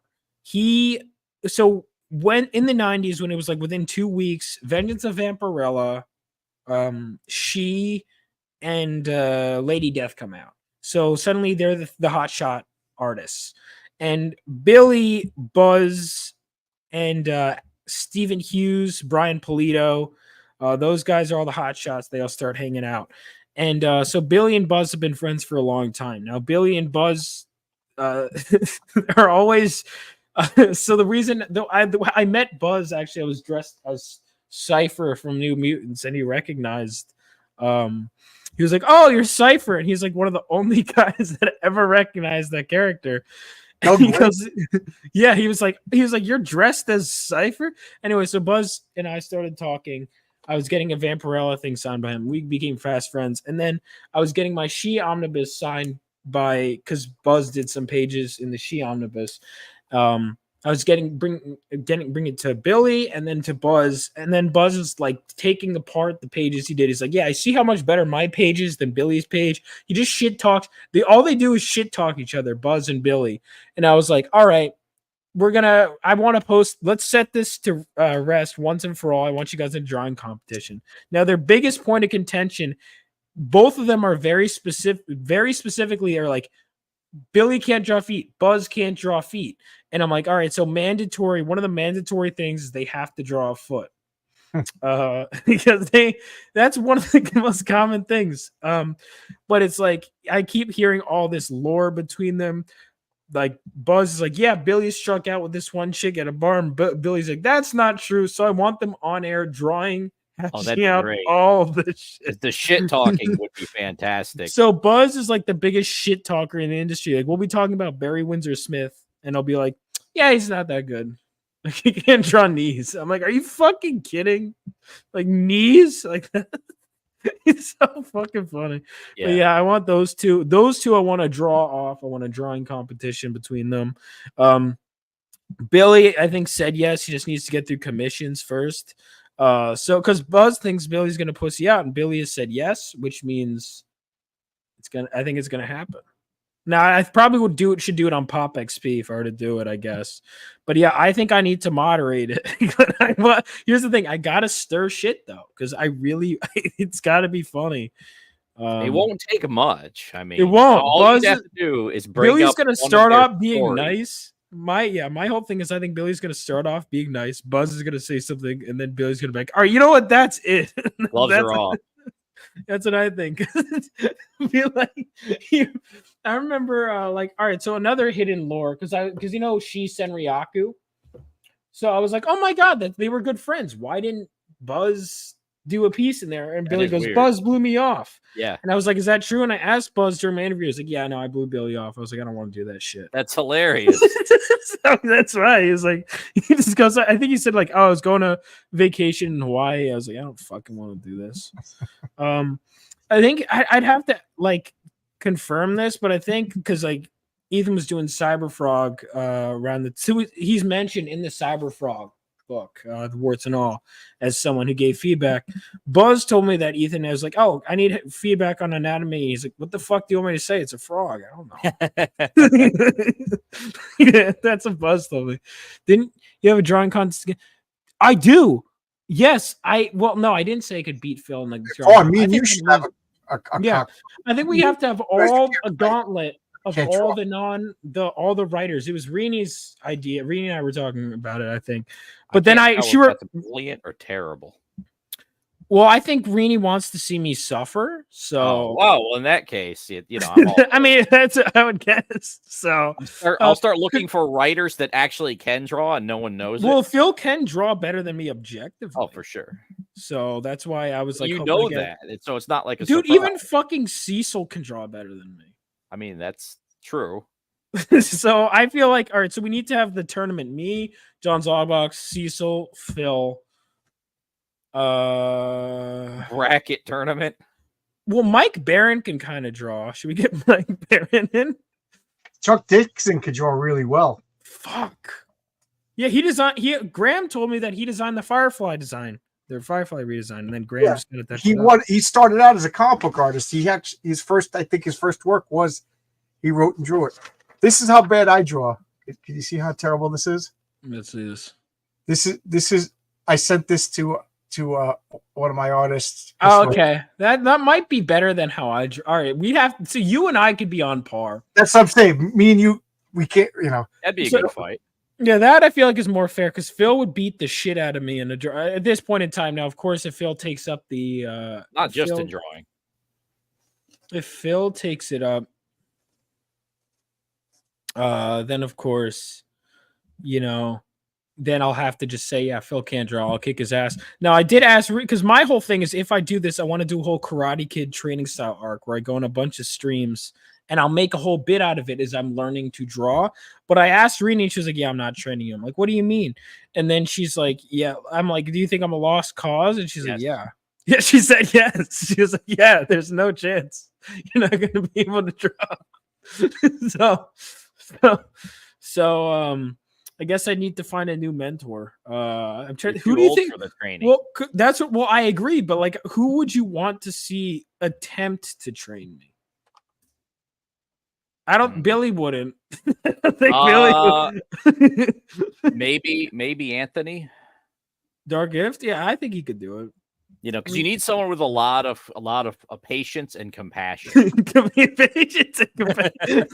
So when in the 90s, when it was like within 2 weeks, Vengeance of Vampirella, she and Lady Death come out. So suddenly they're the hotshot artists. And Billy, Buzz, and Stephen Hughes, Brian Polito, those guys are all the hotshots. They all start hanging out. And so Billy and Buzz have been friends for a long time. Now, Billy and Buzz are always... so the reason though I met Buzz, actually, I was dressed as Cypher from New Mutants, and he recognized he was like, "Oh, you're Cypher," and he's like one of the only guys that ever recognized that character. Because yeah, he was like, "You're dressed as Cypher." Anyway, so Buzz and I started talking. I was getting a Vampirella thing signed by him. We became fast friends, and then I was getting my She Omnibus signed because Buzz did some pages in the She Omnibus. I was bring it to Billy and then to Buzz, and then Buzz was like taking apart the pages he did. He's like, "Yeah, I see how much better my page is than Billy's page." He just shit talks. All they do is shit talk each other, Buzz and Billy. And I was like, "All right, I want to post. Let's set this to rest once and for all. I want you guys in a drawing competition." Now, their biggest point of contention, both of them are very specifically are like, Billy can't draw feet, Buzz can't draw feet. And I'm like, all right, so mandatory, one of the mandatory things is they have to draw a foot. Because that's one of the most common things. But it's like I keep hearing all this lore between them. Like Buzz is like, "Yeah, Billy struck out with this one chick at a bar," and Billy's like, "That's not true." So I want them on air drawing. Oh, that'd be great. All the shit. The shit talking would be fantastic. So Buzz is like the biggest shit talker in the industry. Like we'll be talking about Barry Windsor Smith, and I'll be like, "Yeah, he's not that good. Like he can't draw knees." I'm like, "Are you fucking kidding? Like knees? Like that?" It's so fucking funny. Yeah. But yeah, I want those two. Those two I want to draw off. I want a drawing competition between them. Billy, I think, said yes. He just needs to get through commissions first. So because Buzz thinks Billy's gonna pussy out, and Billy has said yes, which means I think it's gonna happen. Now I probably should do it on Pop XP if I were to do it, I guess. But yeah, I think I need to moderate it. Here's the thing: I gotta stir shit though, because it's gotta be funny. It won't take much. I mean, it won't. All Buzz you have to do is bring Billy's up gonna one start of their off being stories. nice. My whole thing is I think Billy's gonna start off being nice. Buzz is gonna say something, and then Billy's gonna be like, "All right, you know what? That's it." Gloves are off. That's what I think. I remember like, all right, so another hidden lore because she Senryaku. So I was like, oh my god, that they were good friends. Why didn't Buzz do a piece in there? And Billy goes, weird. Buzz blew me off. Yeah. And I was like, is that true? And I asked Buzz during my interview. He was like, yeah, no, I blew Billy off. I was like, I don't want to do that shit. That's hilarious. So that's right. He was like, he just goes, I think he said like, oh, I was going to vacation in Hawaii. I was like, I don't fucking want to do this. I think I'd have to like confirm this, but I think because like Ethan was doing Cyberfrog around he's mentioned in the Cyberfrog book, the warts and all, as someone who gave feedback. Buzz told me that Ethan was like, oh, I need feedback on anatomy. He's like, what the fuck do you want me to say? It's a frog. I don't know. Yeah, that's what Buzz told me. Didn't you have a drawing contest? I do. Yes, no, I didn't say I could beat Phil in like. Oh, me and you should have a yeah. I think we have to have a gauntlet of all the writers. It was Reenie's idea. Reenie and I were talking about it, I think. But then she were brilliant or terrible. Well, I think Reenie wants to see me suffer. So, well, in that case, I mean, that's what I would guess. So, I'll start looking for writers that actually can draw, and no one knows. Well, Phil can draw better than me objectively. Oh, for sure. So that's why I was like, that. So it's not like a dude. surprise. Even fucking Cecil can draw better than me. I mean, that's true. So I feel like, all right. So we need to have the tournament. Me, John Zogbox, Cecil, Phil. Bracket tournament. Well, Mike Barron can kind of draw. Should we get Mike Barron in? Chuck Dixon could draw really well. Fuck. Yeah, Graham told me that he designed the Firefly design, their Firefly redesign, and then Graham just did that. He started out as a comic book artist. His first work was he wrote and drew it. This is how bad I draw. Can you see how terrible this is? Let's see this. This is. I sent this to one of my artists. Oh, okay, that might be better than how I. All right, we have. So you and I could be on par. That's what I'm saying. Me and you, we can't. That'd be a good fight. Yeah, that I feel like is more fair because Phil would beat the shit out of me in a draw at this point in time. Now, of course, if Phil takes up the not just in drawing, if Phil takes it up, then of course, then I'll have to just say, yeah, Phil can't draw. I'll kick his ass. Now, I did ask because my whole thing is if I do this, I want to do a whole Karate Kid training style arc where I go on a bunch of streams. And I'll make a whole bit out of it as I'm learning to draw. But I asked Rini, and she was like, yeah, I'm not training you. I'm like, what do you mean? And then she's like, yeah. I'm like, do you think I'm a lost cause? And she's like, yeah. Yeah, she said yes. She was like, yeah, there's no chance. You're not going to be able to draw. So, I guess I need to find a new mentor. I'm trying. Who do you think? For the training. Well, that's what. Well, I agree. But like, who would you want to see attempt to train me? I don't. Billy wouldn't. I think Billy would. maybe Anthony. Dark Gift. Yeah, I think he could do it. Because you need someone with a lot of patience and compassion. Patience and compassion.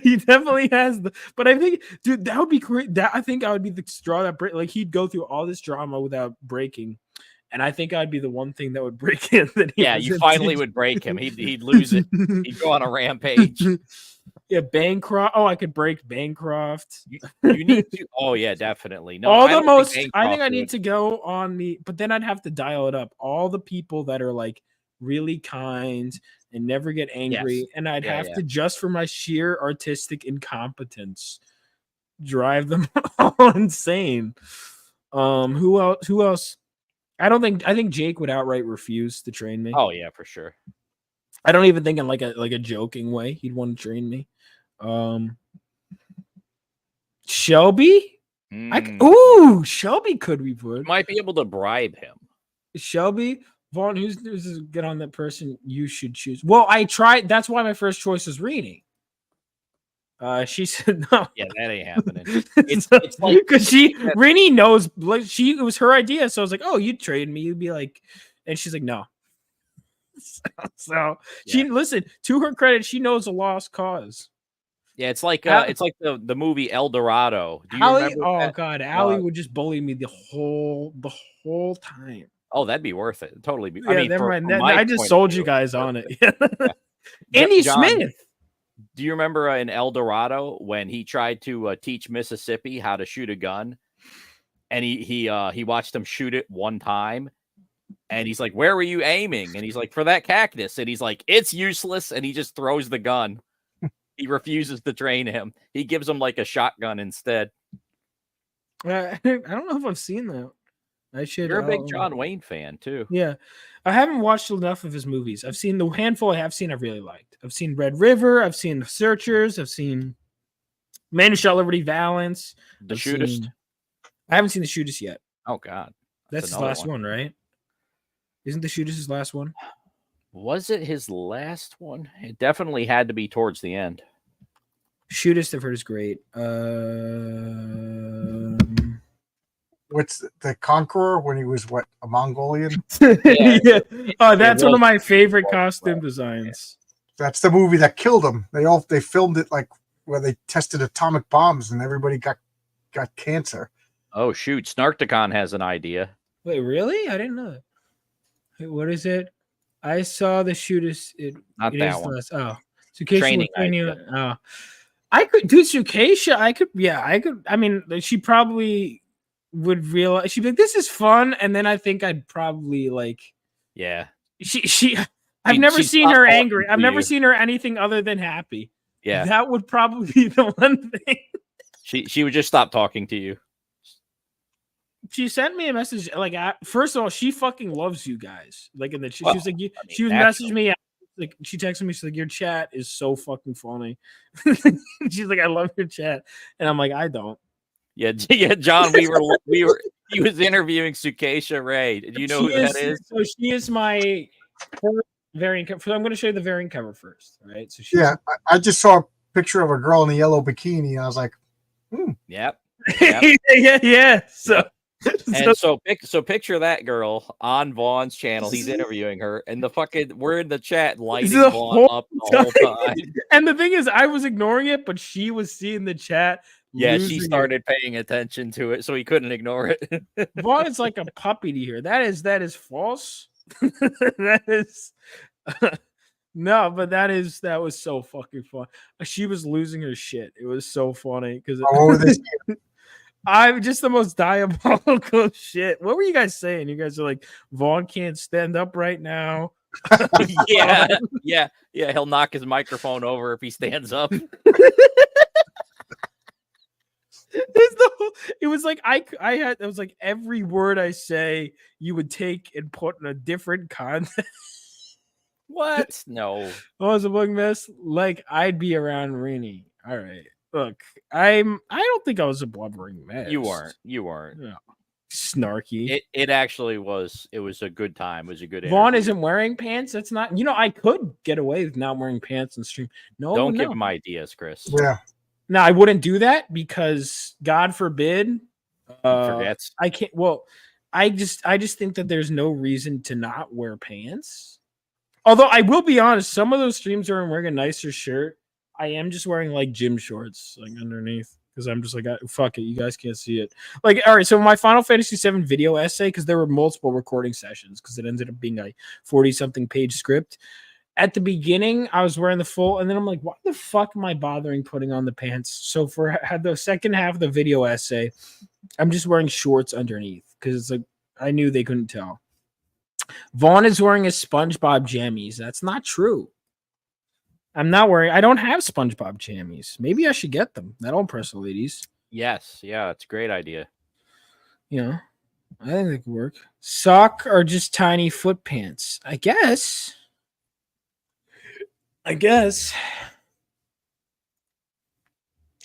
He definitely has but I think, dude, that would be great. I think I would be the straw that break. Like he'd go through all this drama without breaking. And I think I'd be the one thing that would break him. Yeah, you finally would break him. He'd lose it. He'd go on a rampage. Yeah, Bancroft. Oh, I could break Bancroft. You need to. Oh yeah, definitely. No, I think I need to go on but then I'd have to dial it up. All the people that are like really kind and never get angry, and I'd have to, just for my sheer artistic incompetence, drive them all insane. Who else? I think Jake would outright refuse to train me. Oh yeah, for sure. I don't even think in like a joking way he'd want to train me. Shelby? Shelby could we put. Might be able to bribe him. Shelby? Vaughn, who's get on that person you should choose? Well, I tried. That's why my first choice was Rini. She said no. Yeah, that ain't happening. It's like because Rini knows. It was her idea, so I was like, "Oh, you'd trade me." You'd be like, and she's like, "No." So she listen. To her credit, she knows a lost cause. Yeah, it's like the movie El Dorado. Do you remember? Oh God, Allie would just bully me the whole time. Oh, that'd be worth it. Totally. Yeah, I mean, never mind. I just sold you guys on it. Andy Smith. Do you remember in El Dorado when he tried to teach Mississippi how to shoot a gun, and he watched him shoot it one time, and he's like, "Where were you aiming?" And he's like, "For that cactus." And he's like, "It's useless," and he just throws the gun. He refuses to train him. He gives him like a shotgun instead. I don't know if I've seen that. I should. You're a big John Wayne fan too. Yeah, I haven't watched enough of his movies. I've seen the handful I have seen. I've really liked. I've seen Red River. I've seen The Searchers. I've seen Man Who Shot Liberty Valance. The Shootist. I haven't seen The Shootist yet. Oh God, that's his last one, right? Isn't The Shootist his last one? Was it his last one? It definitely had to be towards the end. Shootist, I've heard, is great. What's the Conqueror when he was a Mongolian? Yeah. Oh, that's one of my favorite costume designs. That's the movie that killed him. They filmed it like where they tested atomic bombs and everybody got cancer. Oh shoot, Snarkticon has an idea. Wait, really? I didn't know that. Wait, what is it? I saw The Shootist. Not that one. Sukeisha training. I could do Sukeisha. I could. I mean, she probably would realize. She'd be like, "This is fun," and then I think I'd probably like. Yeah. I've never seen her angry. I've never seen her anything other than happy. Yeah. That would probably be the one thing. She would just stop talking to you. She sent me a message. Like, first of all, she fucking loves you guys. Like, in the she was like, she was messaging me. Like, she texted me. She's like, "Your chat is so fucking funny." She's like, "I love your chat," and I'm like, "I don't." Yeah, John. He was interviewing Sukeisha Ray. Do you know who that is? So she is my variant cover. So I'm going to show you the variant cover first, right? So I just saw a picture of a girl in a yellow bikini, and I was like, Yep. yeah. So, And so picture that girl on Vaughn's channel. He's interviewing her, and we're in the chat lighting the Vaughn up the whole time. And the thing is, I was ignoring it, but she was seeing the chat. Yeah, she started paying attention to it, so he couldn't ignore it. Vaughn is like a puppy to hear. That is false. That is no, but that was so fucking fun. She was losing her shit. It was so funny because I'm just the most diabolical shit. What were you guys saying? You guys are like, Vaughn can't stand up right now. yeah. He'll knock his microphone over if he stands up. It was like it was like every word I say you would take and put in a different context. What? No. Oh, it's a bug mess. Like I'd be around Rini. All right. Look, I don't think I was a blubbering mess. You weren't. No. Snarky. It actually was. It was a good time. It was a good Vaughn interview. isn't wearing pants. That's not. I could get away with not wearing pants in stream. Don't give him ideas, Chris. Yeah. No, I wouldn't do that because God forbid. Forgets. I can't. Well, I just think that there's no reason to not wear pants. Although I will be honest, some of those streams where I'm wearing a nicer shirt, I am just wearing like gym shorts like underneath because I'm just like, fuck it, you guys can't see it. Like, all right, so my Final Fantasy VII video essay, because there were multiple recording sessions because it ended up being a 40-something page script. At the beginning, I was wearing the full, and then I'm like, why the fuck am I bothering putting on the pants? So had the second half of the video essay, I'm just wearing shorts underneath because it's like I knew they couldn't tell. Vaughn is wearing his SpongeBob jammies. That's not true. I don't have SpongeBob jammies. Maybe I should get them. That'll impress the ladies. Yes. Yeah, it's a great idea. I think they could work. Sock or just tiny foot pants? I guess.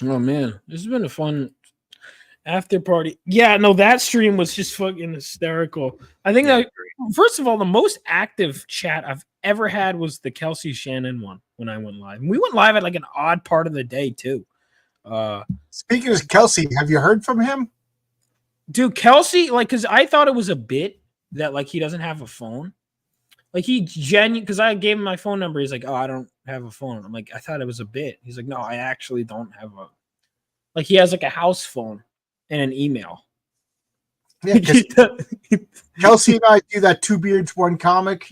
Oh, man. This has been a fun after party. Yeah, no, that stream was just fucking hysterical. I think that, first of all, the most active chat I've ever had was the Kelsey Shannon one when I went live. And we went live at like an odd part of the day, too. Speaking of Kelsey, have you heard from him? Dude, Kelsey, like, because I thought it was a bit that, like, he doesn't have a phone. Like, because I gave him my phone number. He's like, oh, I don't have a phone. I'm like, I thought it was a bit. He's like, no, I actually don't have a. Like, he has like a house phone and an email. Yeah, Kelsey and I do that Two Beards, One Comic.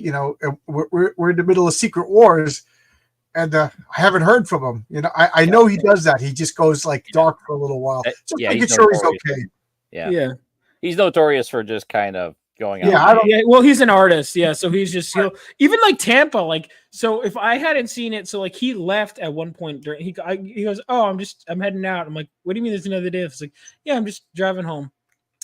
We're in the middle of Secret Wars, and I haven't heard from him. I know he does that. He just goes like dark for a little while. Just making sure he's okay. Yeah. He's notorious for just kind of going out. Yeah, well, he's an artist. Yeah, so he's just even like Tampa. Like, so if I hadn't seen it, so like he left at one point during. He goes, oh, I'm heading out. I'm like, what do you mean? There's another day? It's like, yeah, I'm just driving home.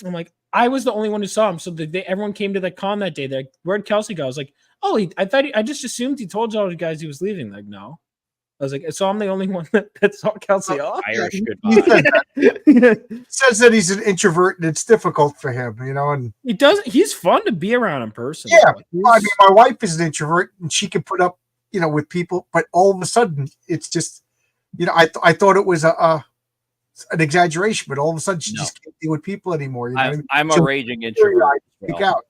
I'm like, I was the only one who saw him. So everyone came to the con that day. They're like, where'd Kelsey go? I was like, oh, I just assumed he told all the guys he was leaving. Like, no. I was like, so I'm the only one that saw Kelsey off. Irish goodbye. He says that he's an introvert and it's difficult for him, and he's fun to be around in person. Yeah. I mean, my wife is an introvert and she can put up, with people, but all of a sudden it's just, I thought it was an exaggeration, but all of a sudden she just can't deal with people anymore. I'm a raging introvert. Freak out.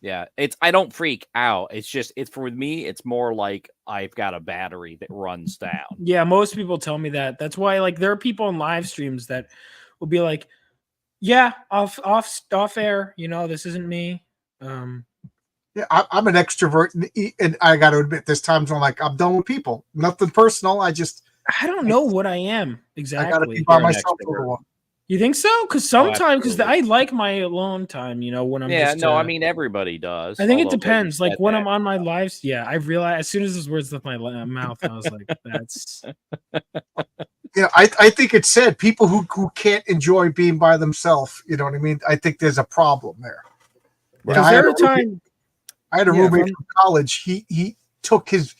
Yeah, I don't freak out. It's just for me. It's more like I've got a battery that runs down. Yeah, most people tell me that. That's why, like, there are people in live streams that will be like, "Yeah, off air. This isn't me." Yeah, I'm an extrovert, and I got to admit, this times I'm done with people. Nothing personal. I don't know what I am exactly. I got to be by myself for a while. You think so? Because sometimes, I like my alone time, when I'm I mean, everybody does. I think it depends. Like, when I'm on my lives, I realize as soon as those words left my mouth, I was like, that's... I think it's sad. People who can't enjoy being by themselves, you know what I mean? I think there's a problem there. I had a roommate from college. He took his...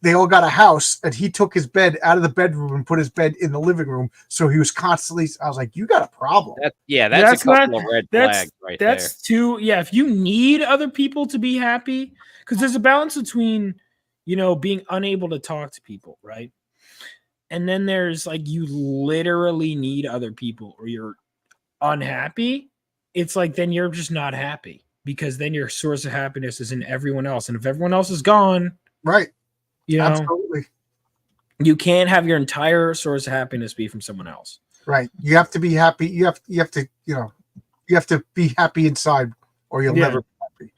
They all got a house, and he took his bed out of the bedroom and put his bed in the living room. So he was constantly. I was like, "You got a problem." That's a couple of red flags right there. That's too. Yeah, if you need other people to be happy, because there's a balance between, being unable to talk to people, right? And then there's like you literally need other people or you're unhappy. It's like then you're just not happy because then your source of happiness is in everyone else. And if everyone else is gone, right. You know, Absolutely. You can't have your entire source of happiness be from someone else. Right. You have to be happy. You have to, you have to be happy inside or you'll never be happy.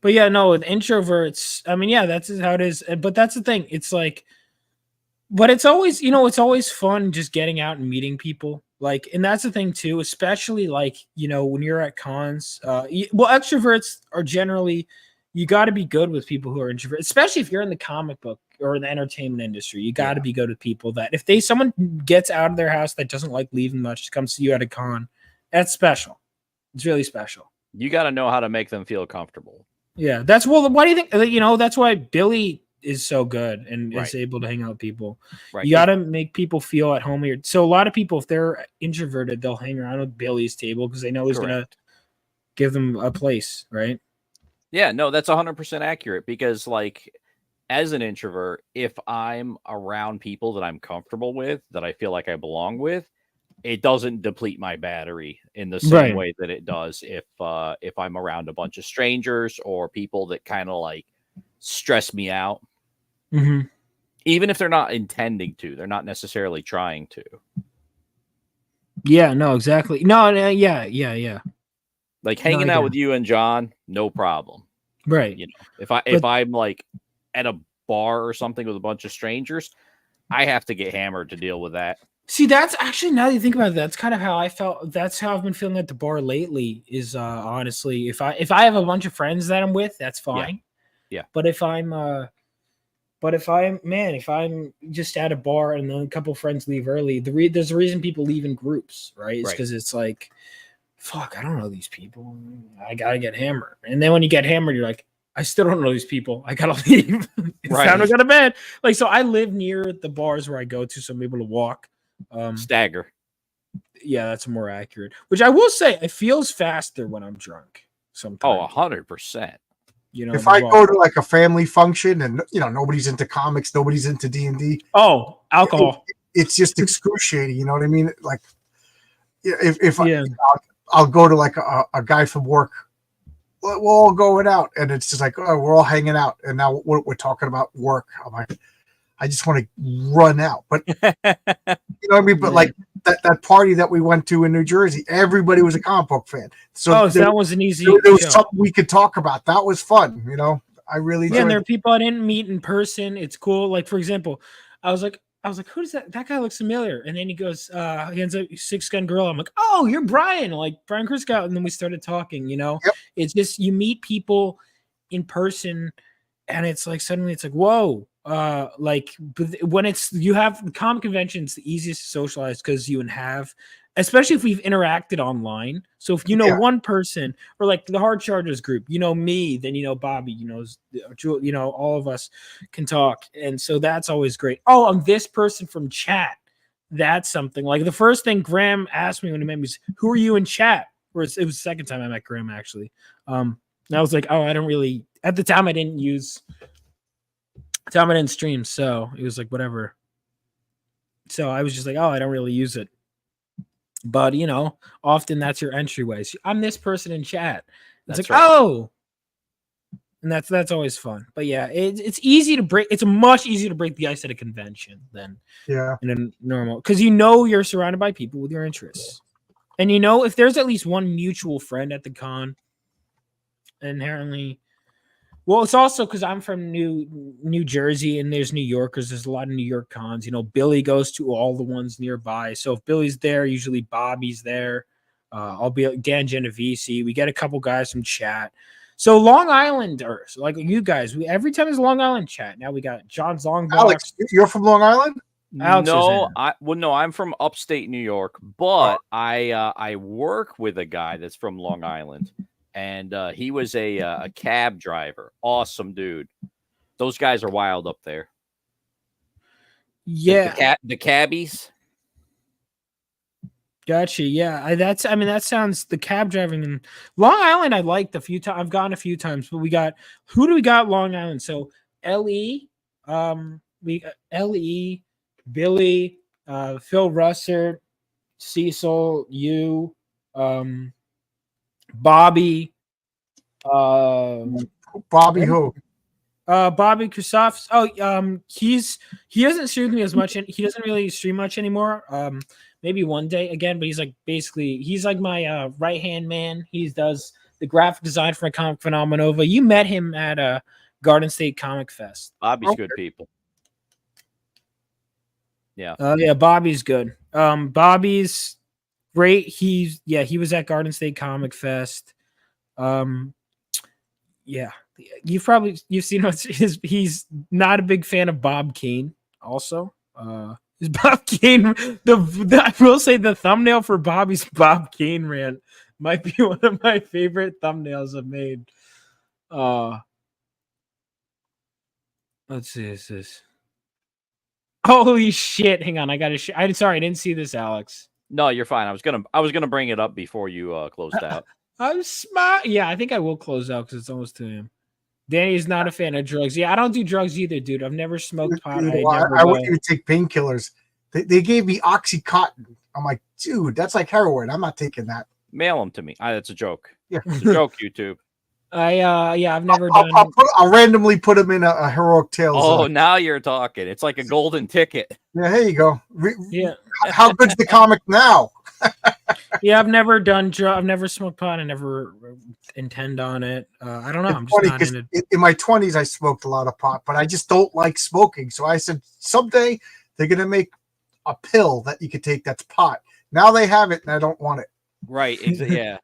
But yeah, no, with introverts, I mean, yeah, that's how it is. But that's the thing. It's like, but it's always, it's always fun just getting out and meeting people. Like, and that's the thing too, especially like, when you're at cons, extroverts are generally, you got to be good with people who are introverts, especially if you're in the comic book or the entertainment industry. You got to be good with people that if someone gets out of their house that doesn't like leaving much, comes to you at a con, that's special. It's really special. You got to know how to make them feel comfortable. Yeah, why do you think, that's why Billy is so good and is able to hang out with people. Right. You got to make people feel at home here. So a lot of people, if they're introverted, they'll hang around with Billy's table because they know he's going to give them a place, right? Yeah, no, that's 100% accurate because, like, as an introvert, if I'm around people that I'm comfortable with, that I feel like I belong with, it doesn't deplete my battery in the same way that it does if I'm around a bunch of strangers or people that kind of like stress me out. Mm-hmm. Even if they're not intending to, they're not necessarily trying to. Yeah, no, exactly. No, yeah. Like hanging out with you and John, no problem. Right. If I'm like at a bar or something with a bunch of strangers, I have to get hammered to deal with that. See, that's actually, now that you think about it, that's kind of how I felt. That's how I've been feeling at the bar lately is honestly, if I have a bunch of friends that I'm with, that's fine. Yeah. But if I'm just at a bar and then a couple of friends leave early, there's a reason people leave in groups, right? It's because it's like, fuck, I don't know these people. I got to get hammered. And then when you get hammered, you're like, I still don't know these people. I got to leave. It's time to go to bed. Like, so I live near the bars where I go to, so I'm able to walk. Stagger. Yeah, that's more accurate. Which I will say, it feels faster when I'm drunk. Sometimes. Oh, 100%. If I go to like a family function and nobody's into comics, nobody's into D&D. Oh, alcohol. It's just excruciating. You know what I mean? Like, if I'll go to like a guy from work. We're all going out, and it's just like, oh, we're all hanging out, and now we're talking about work. I'm like, I just want to run out, but you know what I mean. But like that party that we went to in New Jersey, everybody was a comic book fan. So that was an easy. There was something we could talk about. That was fun. I really and there are people I didn't meet in person. It's cool. Like for example, I was like, who does that? That guy looks familiar. And then he goes, he ends up Six Gun Girl. I'm like, oh, you're Brian, like Brian Kurskow. And then we started talking. It's just you meet people in person, and it's like suddenly it's like, whoa. When you have comic conventions, the easiest to socialize because you have, especially if we've interacted online. So if one person or like the Hard Chargers group, me, then Bobby, all of us can talk, and so that's always great. Oh, I'm this person from chat. That's something. Like the first thing Graham asked me when he met me is, "Who are you in chat?" Or it was the second time I met Graham actually. And I was like, "Oh, I don't really." At the time, I didn't stream, so it was like whatever. So I was just like, oh, I don't really use it. But often that's your entryway. So I'm this person in chat. It's like, oh, and that's always fun. But yeah, it's easy to break. It's much easier to break the ice at a convention than in a normal, because you're surrounded by people with your interests, and if there's at least one mutual friend at the con, inherently. Well, it's also because I'm from New Jersey, and there's New Yorkers. There's a lot of New York cons. Billy goes to all the ones nearby. So if Billy's there, usually Bobby's there. I'll be Dan Genovese. We get a couple guys from chat. So Long Islanders, like you guys, every time there's a Long Island chat. Now we got John's Long Box. Alex, you're from Long Island? Alex no, I'm from upstate New York, but I work with a guy that's from Long Island. And he was a cab driver. Awesome dude. Those guys are wild up there. Yeah. The cabbies. Gotcha. Yeah. That sounds, the cab driving in Long Island. I liked a few times. I've gone a few times, but who do we got Long Island? So LE, Billy, Phil Russert, Cecil, you, Bobby, Bobby who? Bobby Krasov. Oh, he doesn't stream me as much, and he doesn't really stream much anymore. Maybe one day again, but he's like my right hand man. He does the graphic design for Comic Phenomenova. You met him at Garden State Comic Fest. Bobby's good people. Yeah. Yeah, Bobby's good. Bobby's great. He was at Garden State Comic Fest. Yeah. You've seen he's not a big fan of Bob Kane also. Is Bob Kane I will say the thumbnail for Bobby's Bob Kane rant might be one of my favorite thumbnails I've made. Let's see, is this? Holy shit! Hang on, I gotta. I'm sorry, I didn't see this, Alex. No, you're fine. I was gonna bring it up before you closed out. I'm smart. Yeah, I think I will close out because it's almost 2 a.m. Danny's not a fan of drugs. Yeah, I don't do drugs either, dude. I've never smoked pot. I wouldn't even take painkillers. They gave me Oxycontin. I'm like, dude, that's like heroin. I'm not taking that. Mail them to me. That's a joke. Yeah, it's a joke. YouTube. I've never done. I'll randomly put them in a Heroic Tales. Oh, now you're talking. It's like a golden ticket. Yeah, here you go. Yeah. How good's the comic now? Yeah, I've never done I've never smoked pot. I never intend on it. I don't know. I'm just not in it. In my 20s, I smoked a lot of pot, but I just don't like smoking. So I said, someday they're gonna make a pill that you can take that's pot. Now they have it, and I don't want it. Right. Yeah.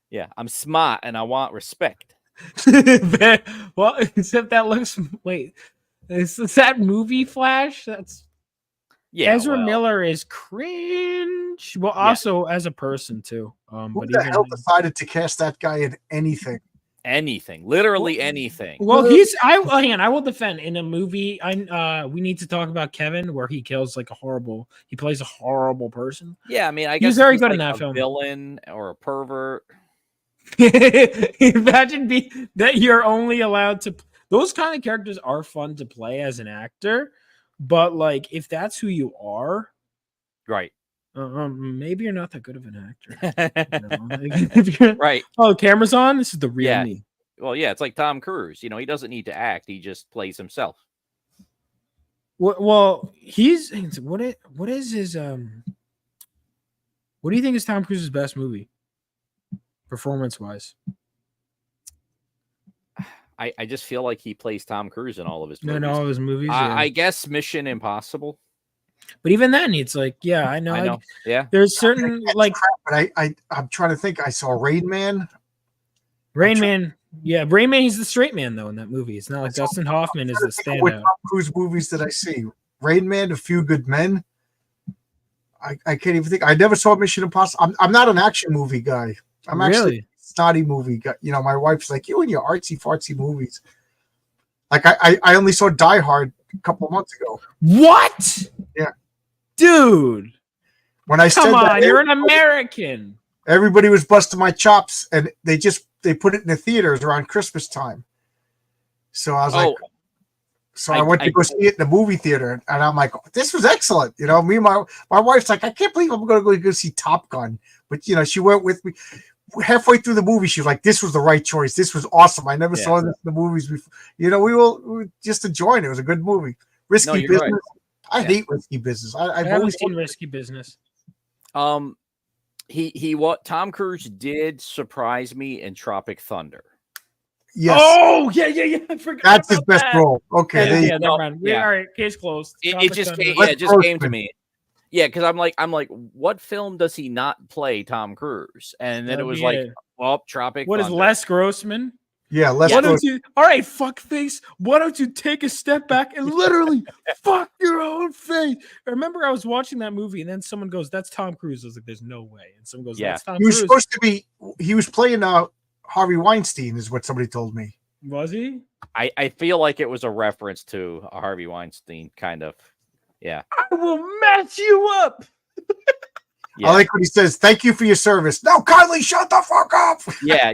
Yeah. I'm smart, and I want respect. Well, except that looks. Wait, is that movie Flash? That's. Yeah, Ezra Miller is cringe. Well, also as a person too. Who the hell decided to cast that guy in anything? Anything, literally anything. Well, hang on. I will defend in a movie. We need to talk about Kevin, where he kills like he plays a horrible person. Yeah, I mean, I guess he's very good like in that film. Villain or a pervert. Imagine that you're only allowed to. Those kind of characters are fun to play as an actor. But like, if that's who you are, right? Maybe you're not that good of an actor. Right? Oh, camera's on. This is the real me. Well, yeah, it's like Tom Cruise. He doesn't need to act; he just plays himself. Well, he's what is his What do you think is Tom Cruise's best movie, performance wise? I just feel like he plays Tom Cruise in all of his movies. In all of his movies, I guess Mission Impossible. But even then, it's like, yeah, I know. Yeah, there's certain like. But I'm trying to think. I saw Rain Man. Rain Man, he's the straight man though in that movie. It's not like Dustin Hoffman is the standout. What Tom Cruise movies did I see? Rain Man, A Few Good Men. I can't even think. I never saw Mission Impossible. I'm not an action movie guy. I'm actually snotty movie guy. My wife's like, you and your artsy fartsy movies. Like I only saw Die Hard a couple of months ago. What? Yeah, dude. When I come on, you're an American. Everybody was busting my chops, and they put it in the theaters around Christmas time. So I was like, I went to go see it in the movie theater, and I'm like, this was excellent. Me and my wife's like, I can't believe I'm going to go see Top Gun, but she went with me. Halfway through the movie, she was like, "This was the right choice. This was awesome. I never saw this in the movies before." We were just enjoying it. It was a good movie. Risky Business. Right. I hate Risky Business. I've always seen Risky Business. Tom Cruise did surprise me in Tropic Thunder. Yes. Oh yeah. I forgot. That's his best role. Okay. Never mind. All right. Case closed. It just came to me. Yeah, because I'm like, what film does he not play Tom Cruise? And then it was like, Tropic Thunder. What is Les Grossman? Yeah, Les Grossman. All right, fuckface. Why don't you take a step back and literally fuck your own face? I remember I was watching that movie, and then someone goes, "That's Tom Cruise." I was like, "There's no way." And someone goes, "That's Tom Cruise." He was supposed to be. He was playing Harvey Weinstein, is what somebody told me. Was he? I feel like it was a reference to a Harvey Weinstein kind of. Yeah. I will match you up. I like what he says. Thank you for your service. No, kindly shut the fuck up. Yeah.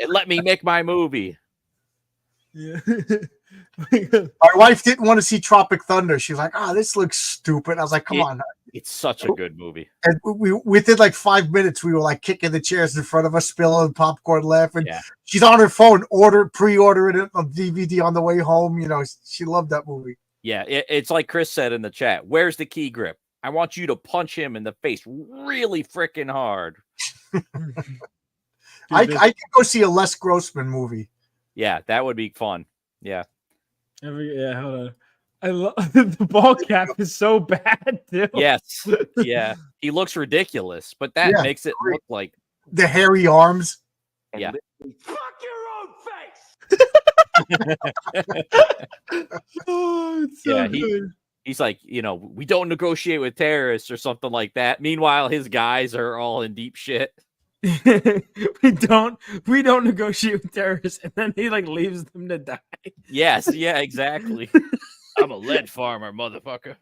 Let me make my movie. Yeah. My wife didn't want to see Tropic Thunder. She's like, this looks stupid. I was like, come on. It's such a good movie. And within like 5 minutes, we were like kicking the chairs in front of us, spilling popcorn, laughing. Yeah. She's on her phone, pre-ordering it on DVD on the way home. You know, she loved that movie. Yeah, it's like Chris said in the chat. Where's the key grip? I want you to punch him in the face really freaking hard. I can go see a Les Grossman movie. Yeah, that would be fun. Yeah. Yeah, hold on. I love the ball cap is so bad too. Yes. Yeah. He looks ridiculous, but that makes it look like the hairy arms. Yeah. Fuck your own face. Oh, it's so good. He's like, we don't negotiate with terrorists or something like that. Meanwhile, his guys are all in deep shit. we don't negotiate with terrorists, and then he like leaves them to die. Yes, yeah, exactly. I'm a lead farmer, motherfucker.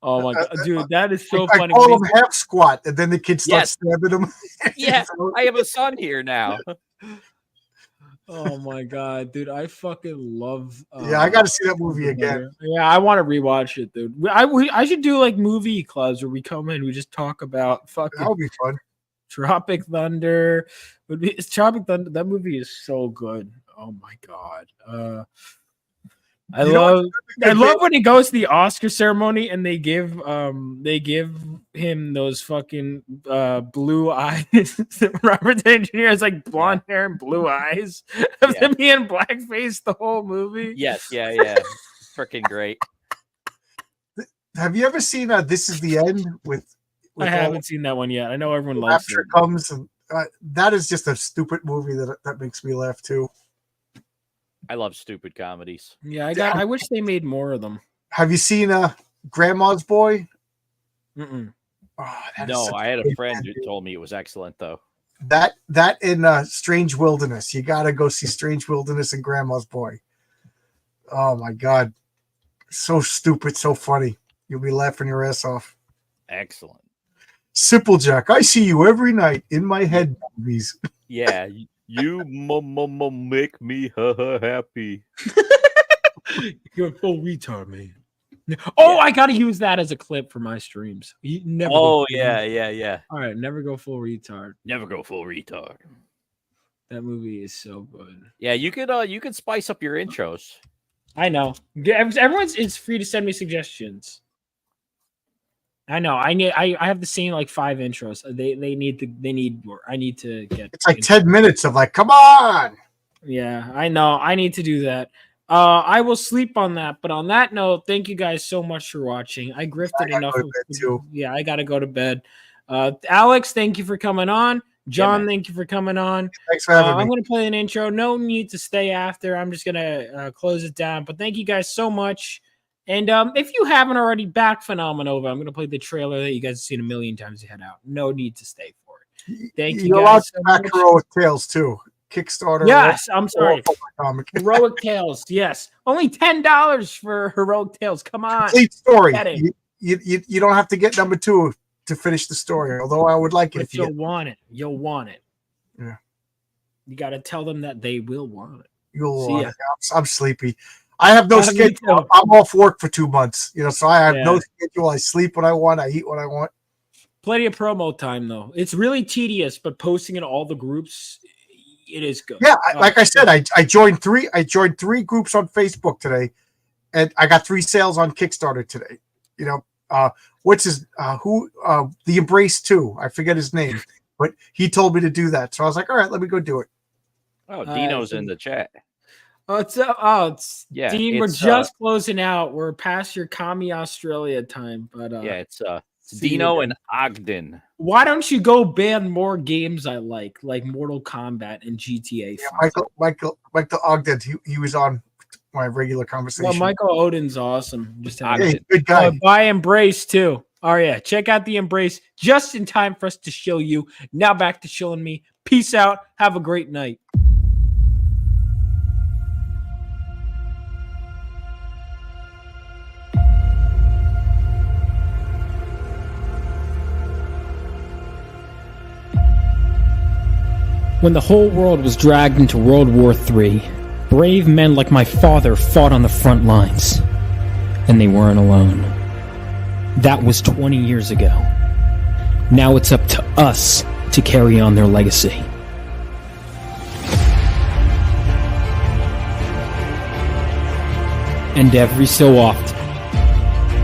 Oh my god, dude, that is so I funny. call him half squat, and then the kids start stabbing him. Yeah, I have a son here now. Oh my god, dude, I fucking love. I got to see that movie again. Yeah, I want to rewatch it, dude. I should do like movie clubs where we come in, we just talk about fucking. That would be fun. Tropic Thunder would be. Tropic Thunder. That movie is so good. Oh my god. I love when he goes to the Oscar ceremony and they give him those fucking blue eyes. Robert De Niro has like blonde hair and blue eyes. Of him being blackface the whole movie. Yes, yeah. Freaking great. Have you ever seen This Is the End with I haven't seen that one yet. I know everyone likes it. Comes and that is just a stupid movie that makes me laugh too. I love stupid comedies. Yeah, I wish they made more of them. Have you seen Grandma's Boy? Mm-mm. Oh, no, I had a friend who told me it was excellent though. That in Strange Wilderness. You got to go see Strange Wilderness and Grandma's Boy. Oh my god, so stupid, so funny. You'll be laughing your ass off. Excellent. Simple Jack, I see you every night in my head movies. Yeah, you make me happy. You're a full retard, man. Oh, I gotta use that as a clip for my streams. Yeah. All right, never go full retard. Never go full retard. That movie is so good. Yeah, you could spice up your intros. I know. Everyone's it's free to send me suggestions. I know. I have the same like 5 intros. They need more. I need to get. It's like 10 minutes of like, come on. Yeah, I know. I need to do that. I will sleep on that. But on that note, thank you guys so much for watching. I grifted enough. Yeah, I gotta go to bed. Alex, thank you for coming on. John, thank you for coming on. Thanks for having me. I'm gonna play an intro. No need to stay after. I'm just gonna close it down. But thank you guys so much. And if you haven't already, back Phenomenova. I'm going to play the trailer that you guys have seen a million times to head out. No need to stay for it. Thank you You're guys. allowed to back Heroic Tales too. Kickstarter. Yes, I'm sorry. Heroic Tales. Yes. Only $10 for Heroic Tales. Come on. Complete story. You don't have to get number 2 to finish the story, although I would like it. If you'll want it. You'll want it. Yeah. You got to tell them that they will want it. You'll want it. I'm sleepy. I have no schedule. I'm off work for 2 months, so I have no schedule. I sleep when I want. I eat when I want. Plenty of promo time though. It's really tedious, but posting in all the groups, it is good. Yeah, like I said, I joined 3. I joined 3 groups on Facebook today, and I got 3 sales on Kickstarter today. What's his the Embrace 2? I forget his name, but he told me to do that, so I was like, all right, let me go do it. Oh, Dino's in the chat. It's Dean. We're just closing out. We're past your Kami Australia time, but it's Dino and Ogden. Why don't you go ban more games I like Mortal Kombat and GTA? Yeah, Michael Ogden. He was on my regular conversation. Well, Michael Odin's awesome. Just good guy. Buy Embrace too. Oh yeah, check out the Embrace just in time for us to show you. Now back to showing me. Peace out. Have a great night. When the whole world was dragged into World War III, Brave men like my father fought on the front lines, and they weren't alone. That was 20 years ago. Now it's up to us to carry on their legacy. And every so often,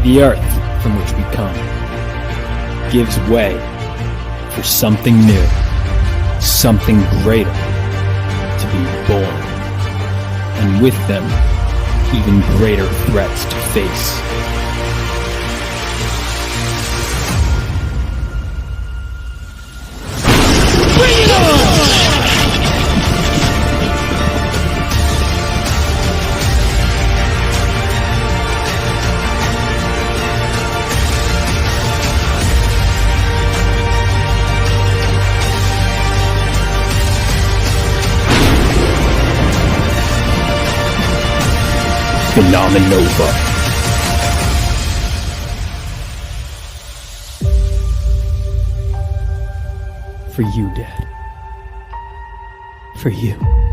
the earth from which we come gives way for something new, something greater to be born. And with them, even greater threats to face. Bring it on! Phenomenova. For you, Dad. For you.